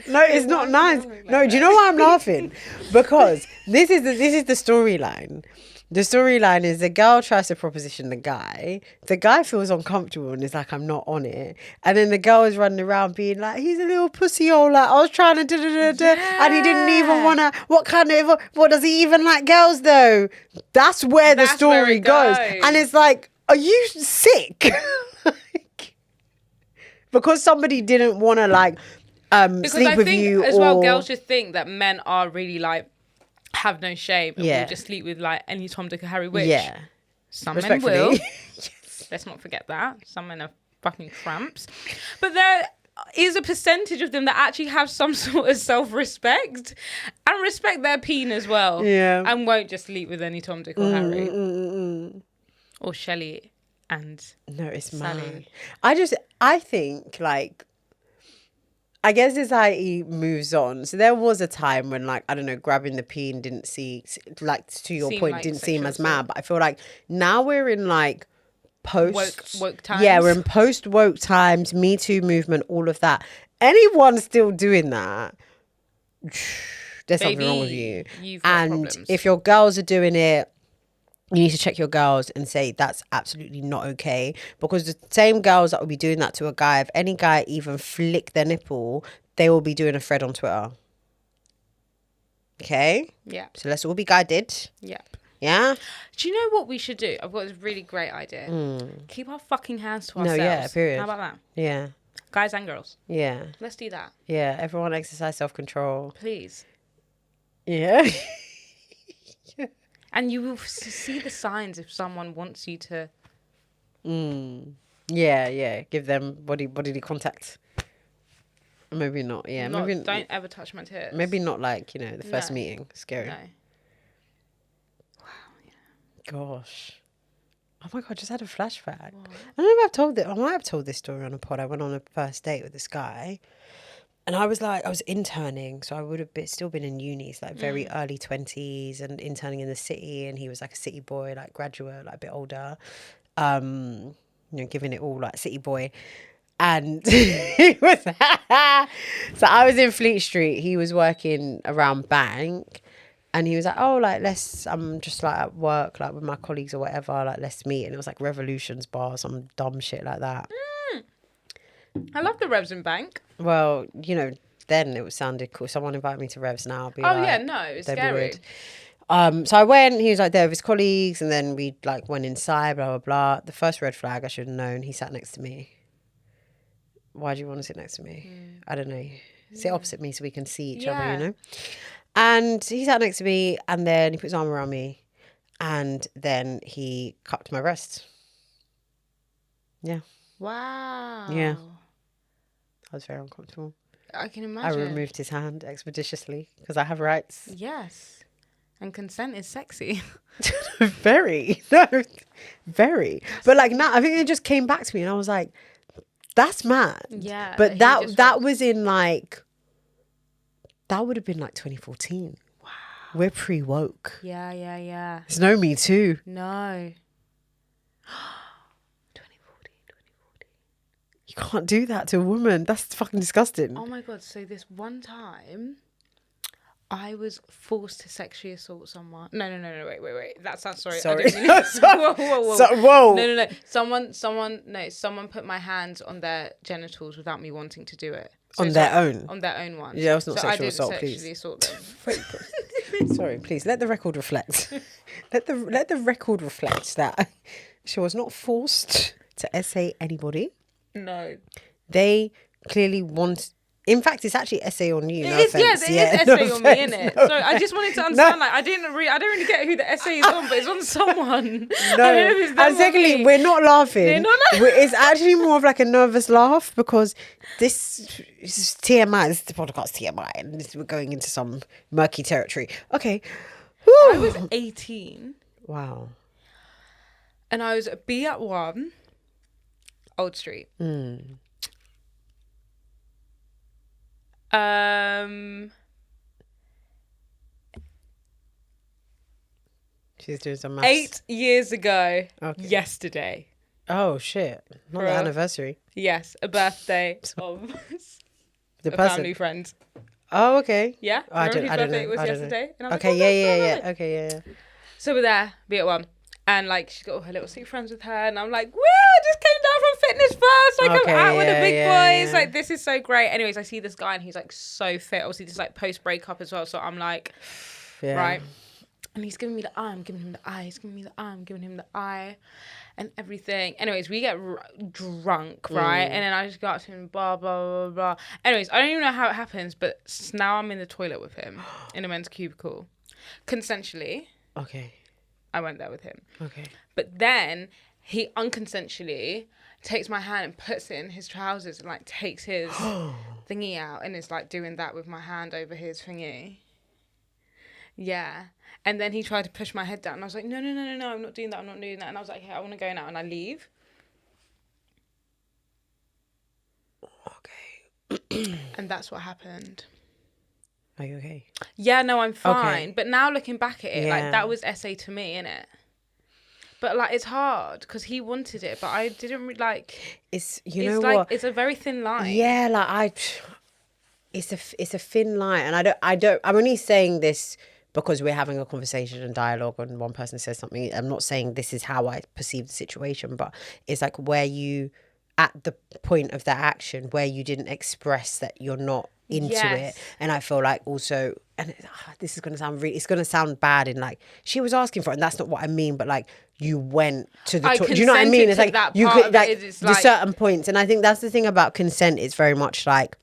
No, it's not nice. No, do you know why I'm laughing? Because this is the storyline. The storyline is the girl tries to proposition the guy. The guy feels uncomfortable and is like, I'm not on it. And then the girl is running around being like, he's a little pussy-hole. Like, I was trying to da-da-da-da. And he didn't even want to. What does he even like girls though? That's where the story goes. And it's like, are you sick? Because somebody didn't want to like sleep with you. As well, girls just think that men are really like, have no shame and will just sleep with like any Tom, Dick, or Harry, which some men will. Yes. Let's not forget that. Some men are fucking tramps. But there is a percentage of them that actually have some sort of self-respect and respect their peen as well. Yeah. And won't just sleep with any Tom, Dick, or Harry. Or Shelley and no, it's Sally. mad. I think like, I guess society moves on. So there was a time when, like, I don't know, grabbing the peen didn't like, to your point, like didn't seem as sexual mad. But I feel like now we're in, like, woke times. Yeah, we're in post-woke times, Me Too movement, all of that. Anyone still doing that, there's something wrong with you. You've got problems. If your girls are doing it, you need to check your girls and say that's absolutely not okay, because the same girls that will be doing that to a guy, if any guy even flick their nipple, they will be doing a thread on Twitter. Okay? Yeah. So let's all be guided. Yep. Yeah? Do you know what we should do? I've got this really great idea. Keep our fucking hands to ourselves. No, yeah, period. How about that? Yeah. Guys and girls. Yeah. Let's do that. Yeah. Everyone exercise self-control. Please. Yeah. And you will see the signs if someone wants you to. Yeah. Give them bodily contact. Maybe not. Yeah. Maybe don't ever touch my tits. Maybe not like, the first meeting. Scary. No. Wow. Yeah. Gosh. Oh my God! Just had a flashback. What? I don't know if I've told it. I might have told this story on a pod. I went on a first date with this guy. And I was interning, so I would have still been in uni, so like very early 20s, and interning in the city. And he was like a city boy, like graduate, like a bit older, giving it all like city boy. And he was, so I was in Fleet Street. He was working around Bank, And he was like, oh, like, I'm just like at work, like with my colleagues or whatever, like, let's meet. And it was like Revolutions Bar, some dumb shit like that. I love the Revs and Bank. Well, you know, then it sounded cool. Someone invited me to Revs now. I'll be Yeah, no, it's scary. So I went, he was like there with his colleagues, and then we like went inside, blah, blah, blah. The first red flag, I should have known, he sat next to me. Why do you want to sit next to me? I don't know. Sit opposite me so we can see each other, you know? And he sat next to me, and then he put his arm around me, and then he cupped my breast. Yeah. Wow. Yeah. I was very uncomfortable. I can imagine. I removed his hand expeditiously because I have rights. Yes. And consent is sexy. Very. No, very. But like now, I think it just came back to me and I was like, that's mad. Yeah. But that was in like, that would have been like 2014. Wow. We're pre-woke. Yeah. There's no Me Too. No. You can't do that to a woman. That's fucking disgusting. Oh my God. So this one time, I was forced to sexually assault someone. No, wait. That sounds sorry. Sorry. I don't mean Whoa. No. Someone put my hands on their genitals without me wanting to do it. So on their own? On their own one. Yeah, it's not so sexual I assault, sexually please. assault them. Sorry, please. Let the record reflect. let the record reflect that she was not forced to essay anybody. No. They clearly want... In fact, it's actually essay on you. It no is, offense. it is essay on me, innit? No so I just wanted to understand, like, I don't really get who the essay is on, but it's on someone. No, and secondly, we're not laughing. They're not It's actually more of like a nervous laugh because this is TMI. This is the podcast TMI, and we're going into some murky territory. Okay. I was 18. Wow. And I was at B at 1, Old Street. She's doing some maths. 8 years ago, yesterday. Oh shit! Not the anniversary. Yes, a birthday of the a person. family friend. Oh, okay. Yeah, I don't know. It was yesterday. And I was okay, like, yeah. Okay, yeah. So we're there, be at 1, and like she's got all her little sweet friends with her, and I'm like, woo! I just came down from fitness first. Like I'm out with the big boys. Like this is so great. Anyways, I see this guy, and he's like so fit. Obviously, this is like post breakup as well. So I'm like, right. And he's giving me the eye, I'm giving him the eye, he's giving me the eye, I'm giving him the eye, and everything. Anyways, we get drunk, right? And then I just go up to him, blah, blah, blah, blah. Anyways, I don't even know how it happens, but now I'm in the toilet with him, in a men's cubicle. Consensually. Okay. I went there with him. Okay. But then, he unconsensually takes my hand and puts it in his trousers and, like, takes his thingy out, and is, like, doing that with my hand over his thingy. Yeah. And then he tried to push my head down. And I was like, no, I'm not doing that. And I was like, hey, I want to go now. And I leave. Okay. And that's what happened. Are you okay? Yeah, no, I'm fine. Okay. But now looking back at it, like, that was essay to me, innit? But, like, it's hard because he wanted it. But I didn't really, like... It's It's a very thin line. Yeah, like, it's a thin line. And I'm only saying this... because we're having a conversation and dialogue and one person says something. I'm not saying this is how I perceive the situation, but it's like where you, at the point of that action, where you didn't express that you're not into it. And I feel like also, and this is going to sound it's going to sound bad in like, she was asking for it and that's not what I mean, but like you went to the, do you know what I mean? It's like, you could like, there's certain points. And I think that's the thing about consent. It's very much like,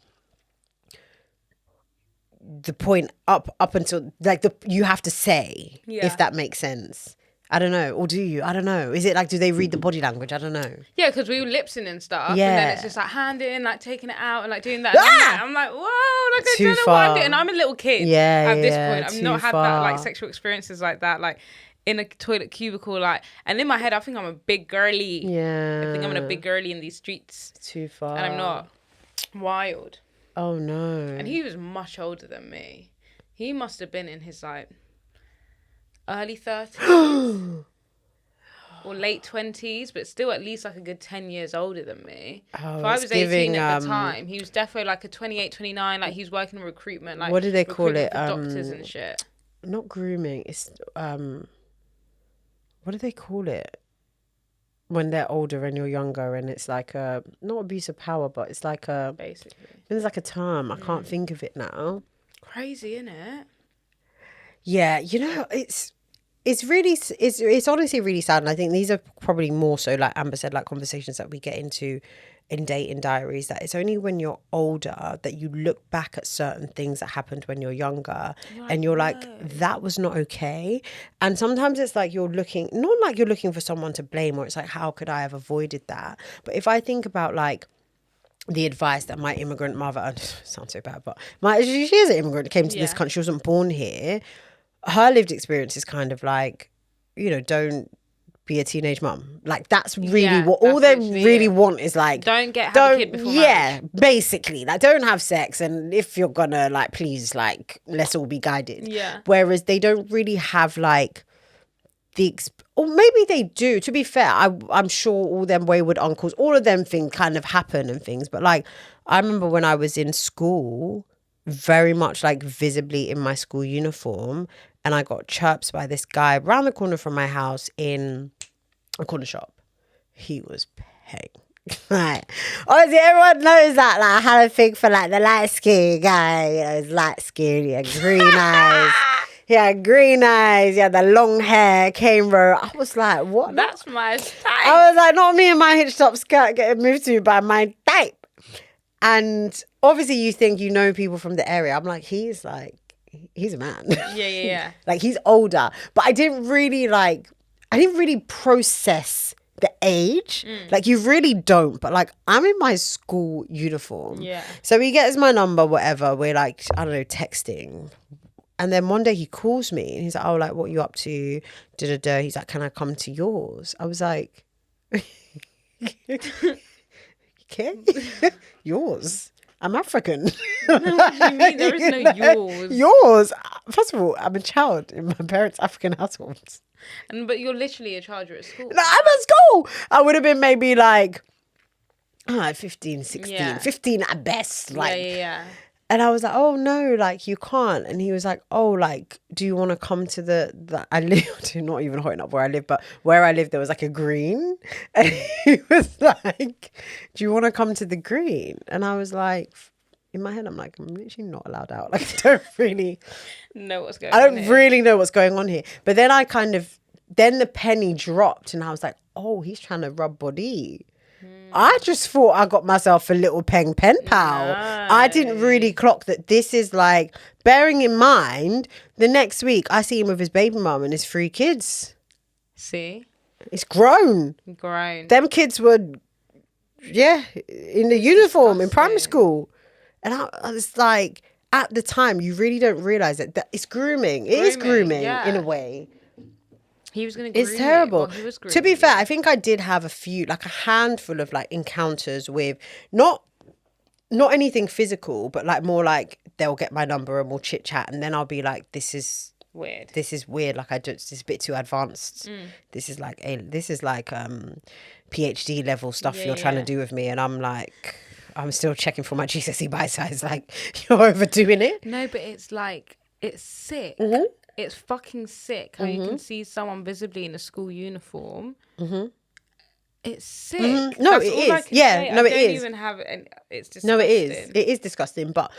the point up until like you have to say if that makes sense. I don't know, or do you? I don't know. Is it like, do they read the body language? I don't know. Yeah, because we were lip-syncing and stuff. Yeah, and then it's just like hand in, like taking it out and like doing that. And I'm like, whoa, like I don't know what I'm doing. And I'm a little kid. Yeah, at this point, I've not had that like sexual experiences like that, like in a toilet cubicle, like. And in my head, I think I'm a big girly. Yeah, I think I'm a big girly in these streets. Too far, and I'm not. Wild. Oh no. And he was much older than me. He must have been in his like early 30s or late 20s, but still at least like a good 10 years older than me. Oh, if I was 18 at the time, he was definitely like a 28, 29, like he was working in recruitment, like what do they call it? doctors and shit. not grooming. It's what do they call it when they're older and you're younger? And it's like a not abuse of power, but it's like a Basically, there's like a term. I can't think of it now. crazy, isn't it? Yeah, it's really it's honestly really sad, and I think these are probably more so, like Amber said, like conversations that we get into in dating diaries, that it's only when you're older that you look back at certain things that happened when you're younger and you're like, that was not okay. And sometimes it's like you're looking, not like you're looking for someone to blame, or it's like, how could I have avoided that? But if I think about like the advice that my immigrant mother, sounds so bad, but she is an immigrant, came to this country, she wasn't born here. Her lived experience is kind of like, don't be a teenage mum. Like, that's really what all they really want is like, have a kid before marriage. Basically, like, don't have sex, and if you're gonna, like, please, like, let's all be guided. Whereas they don't really have like or maybe they do, to be fair. I'm sure all them wayward uncles, all of them things kind of happen and things, but like I remember when I was in school, very much like visibly in my school uniform, and I got chirps by this guy around the corner from my house in a corner shop. He was paying. Like, obviously everyone knows that, like, I had a thing for like the light skinned guy. You know, he was light skinned, he had green eyes. He had green eyes, he had the long hair, cane row. I was like, what? That's my type. I was like, not me and my hitched up skirt getting moved to by my type. And obviously you think you know people from the area. I'm like, he's a man. Yeah. Like, he's older. But I didn't really process the age. Like, you really don't. But like, I'm in my school uniform. Yeah. So he gets my number, whatever. We're like, I don't know, texting. And then one day he calls me and he's like, oh, like, what are you up to? Da-da-da. He's like, can I come to yours? I was like, okay, yours? I'm African. No, what do you mean? There is no yours. Yours? First of all, I'm a child in my parents' African households. But you're literally a child, you're at school. No, I'm at school. I would have been maybe like 15, 16, 15 at best. Like, yeah. And I was like, oh no, like, you can't. And he was like, oh, like, do you want to come to I live, not even hotting up where I live, but where I live, there was like a green. And he was like, do you want to come to the green? And I was like, in my head, I'm like, I'm literally not allowed out. Like, I don't really know what's going on. I on. don't really know what's going on here. But then then the penny dropped and I was like, oh, he's trying to rub body. I just thought I got myself a little pen pal. No. I didn't really clock that this is like, bearing in mind, the next week I see him with his baby mum and his 3 kids. See? It's grown. Them kids were, in the uniform in primary school. And I was like, at the time, you really don't realise that it's grooming. It is grooming in a way. He was going to groom. It's terrible. Well, he was to be fair, I think I did have a handful of like encounters with not anything physical, but like more like they'll get my number and we'll chit chat, and then I'll be like, this is weird. This is weird. Like, this is a bit too advanced. This is like PhD level stuff you're trying to do with me, and I'm like, I'm still checking for my GCSE bite size. Like, you're overdoing it. No, but it's like, it's sick. It's fucking sick how you can see someone visibly in a school uniform. It's sick. No, it is. Yeah, no, it is. I don't even have it. It's disgusting. No, it is. It is disgusting. But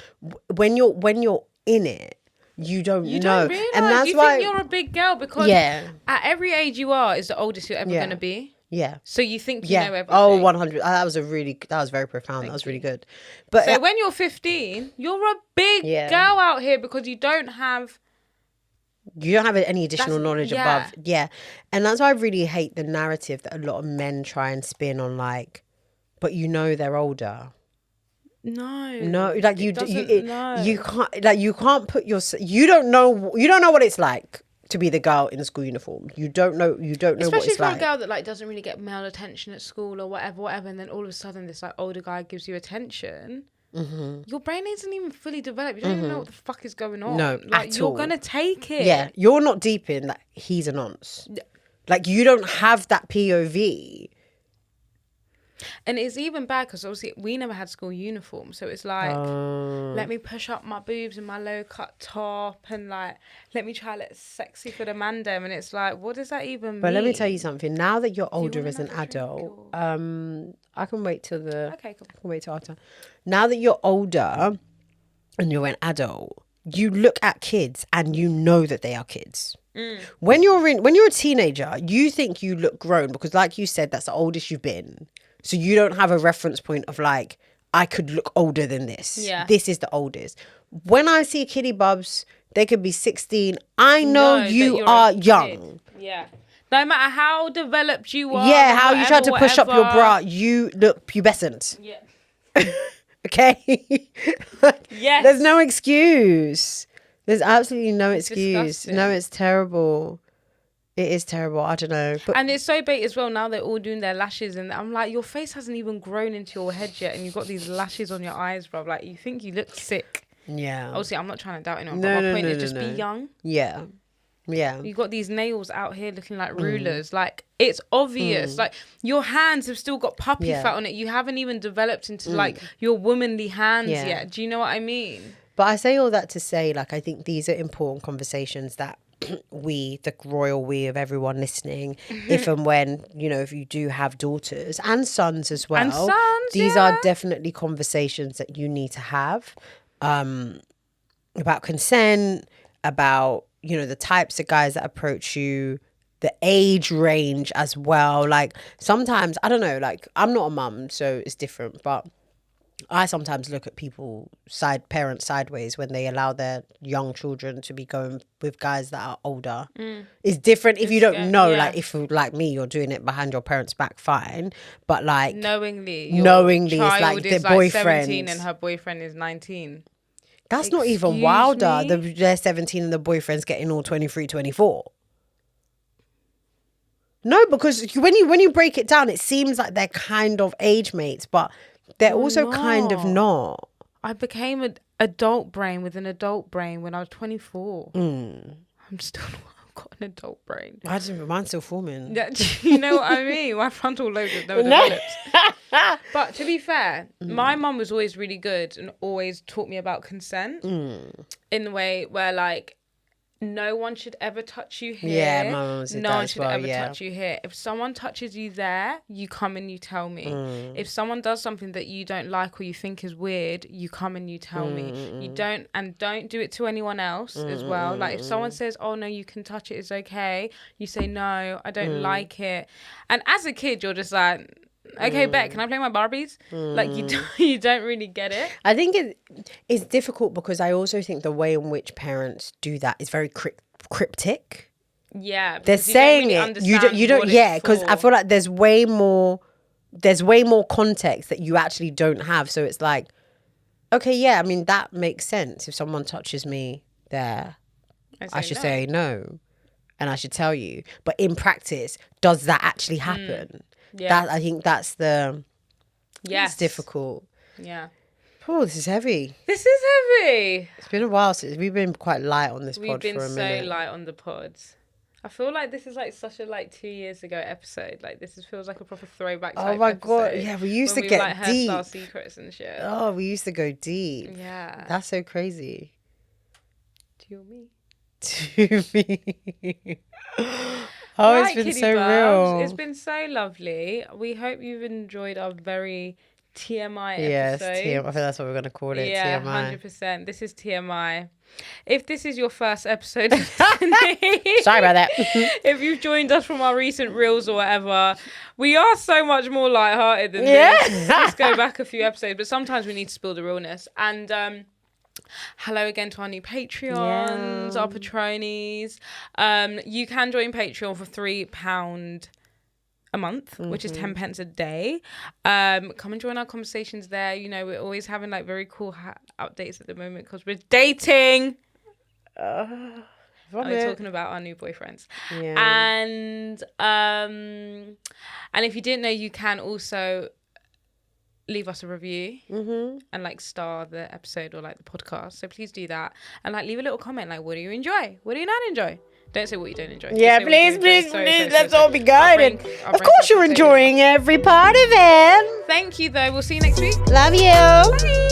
when you're in it, you don't know. Don't realise. And that's you why think you're a big girl because at every age you are is the oldest you're ever going to be. Yeah. So you think you know everything. Oh, 100. That was very profound. That was really good. But so when you're 15, you're a big girl out here because you don't have any additional knowledge above. Yeah. And that's why I really hate the narrative that a lot of men try and spin on, like, but they're older. No, like you can't, like, you can't put you don't know what it's like to be the girl in the school uniform. You don't know what it's like. Especially for a girl that like doesn't really get male attention at school or whatever, and then all of a sudden this like older guy gives you attention. Your brain isn't even fully developed. You don't even know what the fuck is going on. No, like, at you're all. gonna take it. Yeah, you're not deep in that. He's a nonce. Like, you don't have that POV. And it's even bad because obviously we never had school uniform. So it's like, let me push up my boobs in my low cut top and like, let me try look sexy for the mandem. And it's like, what does that even mean? But let me tell you something. Now that you're older wanna as an know the trick, adult, or- I can wait till the. Okay, cool. I can wait till after. Now that you're older and you're an adult, you look at kids and you know that they are kids. When you're a teenager, you think you look grown because, like you said, that's the oldest you've been. So you don't have a reference point of like, I could look older than this. Yeah. This is the oldest. When I see kiddie bubs, they could be 16. I know that you you're are a kid. young. Yeah. No matter how developed you are. Yeah, how you tried to push up your whatever. bra, you look pubescent. Yeah. Okay? Yes. There's no excuse. There's absolutely no excuse. disgusting. No, it's terrible. It is terrible. I don't know. But And it's so bait as well. Now they're all doing their lashes, and I'm like, your face hasn't even grown into your head yet, and you've got these lashes on your eyes, bro. Like, you think you look sick. yeah. Obviously, I'm not trying to doubt anyone, No, but my no, point no, is no, just no. be young. Yeah. Yeah. You got these nails out here looking like rulers. Like, it's obvious. Like, your hands have still got puppy Yeah. fat on it. You haven't even developed into like your womanly hands Yeah. yet. Do you know what I mean? But I say all that to say, like, I think these are important conversations that we, the royal we of everyone listening, if and when, you know, if you do have daughters and sons as well, And sons, these yeah. are definitely conversations that you need to have about consent, about, you know, the types of guys that approach you, the age range as well. Like, sometimes, I don't know, like, I'm not a mum, so it's different, but I sometimes look at parents sideways when they allow their young children to be going with guys that are older. It's different if you don't know, yeah. like, if like me, you're doing it behind your parents' back, fine. But like, Knowingly, it's child like is the like boyfriend. 17 and her boyfriend is 19. That's not even Excuse wilder. me? They're 17 and the boyfriend's getting all 23, 24. No, because when you break it down, it seems like they're kind of age mates, but they're also kind of not. I became an adult brain with an adult brain when I was 24. I'm still I've got an adult brain. I don't know, mine's still forming. Yeah, you know what I mean? My frontal lobe has never developed. But to be fair, my mum was always really good and always taught me about consent in the way where like no one should ever touch you here. Yeah, my mum said no that one as should well, ever yeah. touch you here. If someone touches you there, you come and you tell me. If someone does something that you don't like or you think is weird, you come and you tell me. You don't do it to anyone else as well. Like if someone says, "Oh no, you can touch it, it's okay," you say, "No, I don't like it." And as a kid, you're just like, okay, bet, can I play my Barbies? Like you don't really get it. I think it's difficult because I also think the way in which parents do that is very cryptic. Yeah, They're saying really it. You don't. Yeah, because I feel like there's way more context that you actually don't have. So it's like, okay, yeah, I mean that makes sense. If someone touches me there, I should say no, and I should tell you. But in practice, does that actually happen? Yeah. I think that's the. Yes. It's difficult. Yeah. Oh, this is heavy. This is heavy. It's been a while since we've been quite light on this We've pod been for a so minute. light on the pods. I feel like this is like such a 2 years ago episode. Like feels like a proper throwback type Oh my god, episode yeah, we used when to we get like deep. hairstyle secrets and shit. Oh, we used to go deep. Yeah. That's so crazy. To you or me. To me. Oh, Right, it's been kitty so bubs. real. It's been so lovely. We hope you've enjoyed our very TMI Yes, episode. I think that's what we're gonna call it. Yeah, TMI. 100%. This is TMI. If this is your first episode, Sorry about that. if you've joined us from our recent reels or whatever, we are so much more lighthearted than this. Let's go back a few episodes, but sometimes we need to spill the realness. And hello again to our new Patreons, our patronies. You can join Patreon for £3 a month, which is 10 pence a day. Come and join our conversations there. You know, we're always having like very cool updates at the moment because we're dating. We're talking about our new boyfriends. Yeah. And if you didn't know, you can also leave us a review and like star the episode or like the podcast. So please do that and like leave a little comment like, what do you enjoy? What do you not enjoy? Don't say what you don't enjoy. Yeah, Just say what you please, do please, enjoy. please. Let's all be good. I'll And bring of course, you're something. enjoying every part of it. Thank you, though. We'll see you next week. Love you. Bye.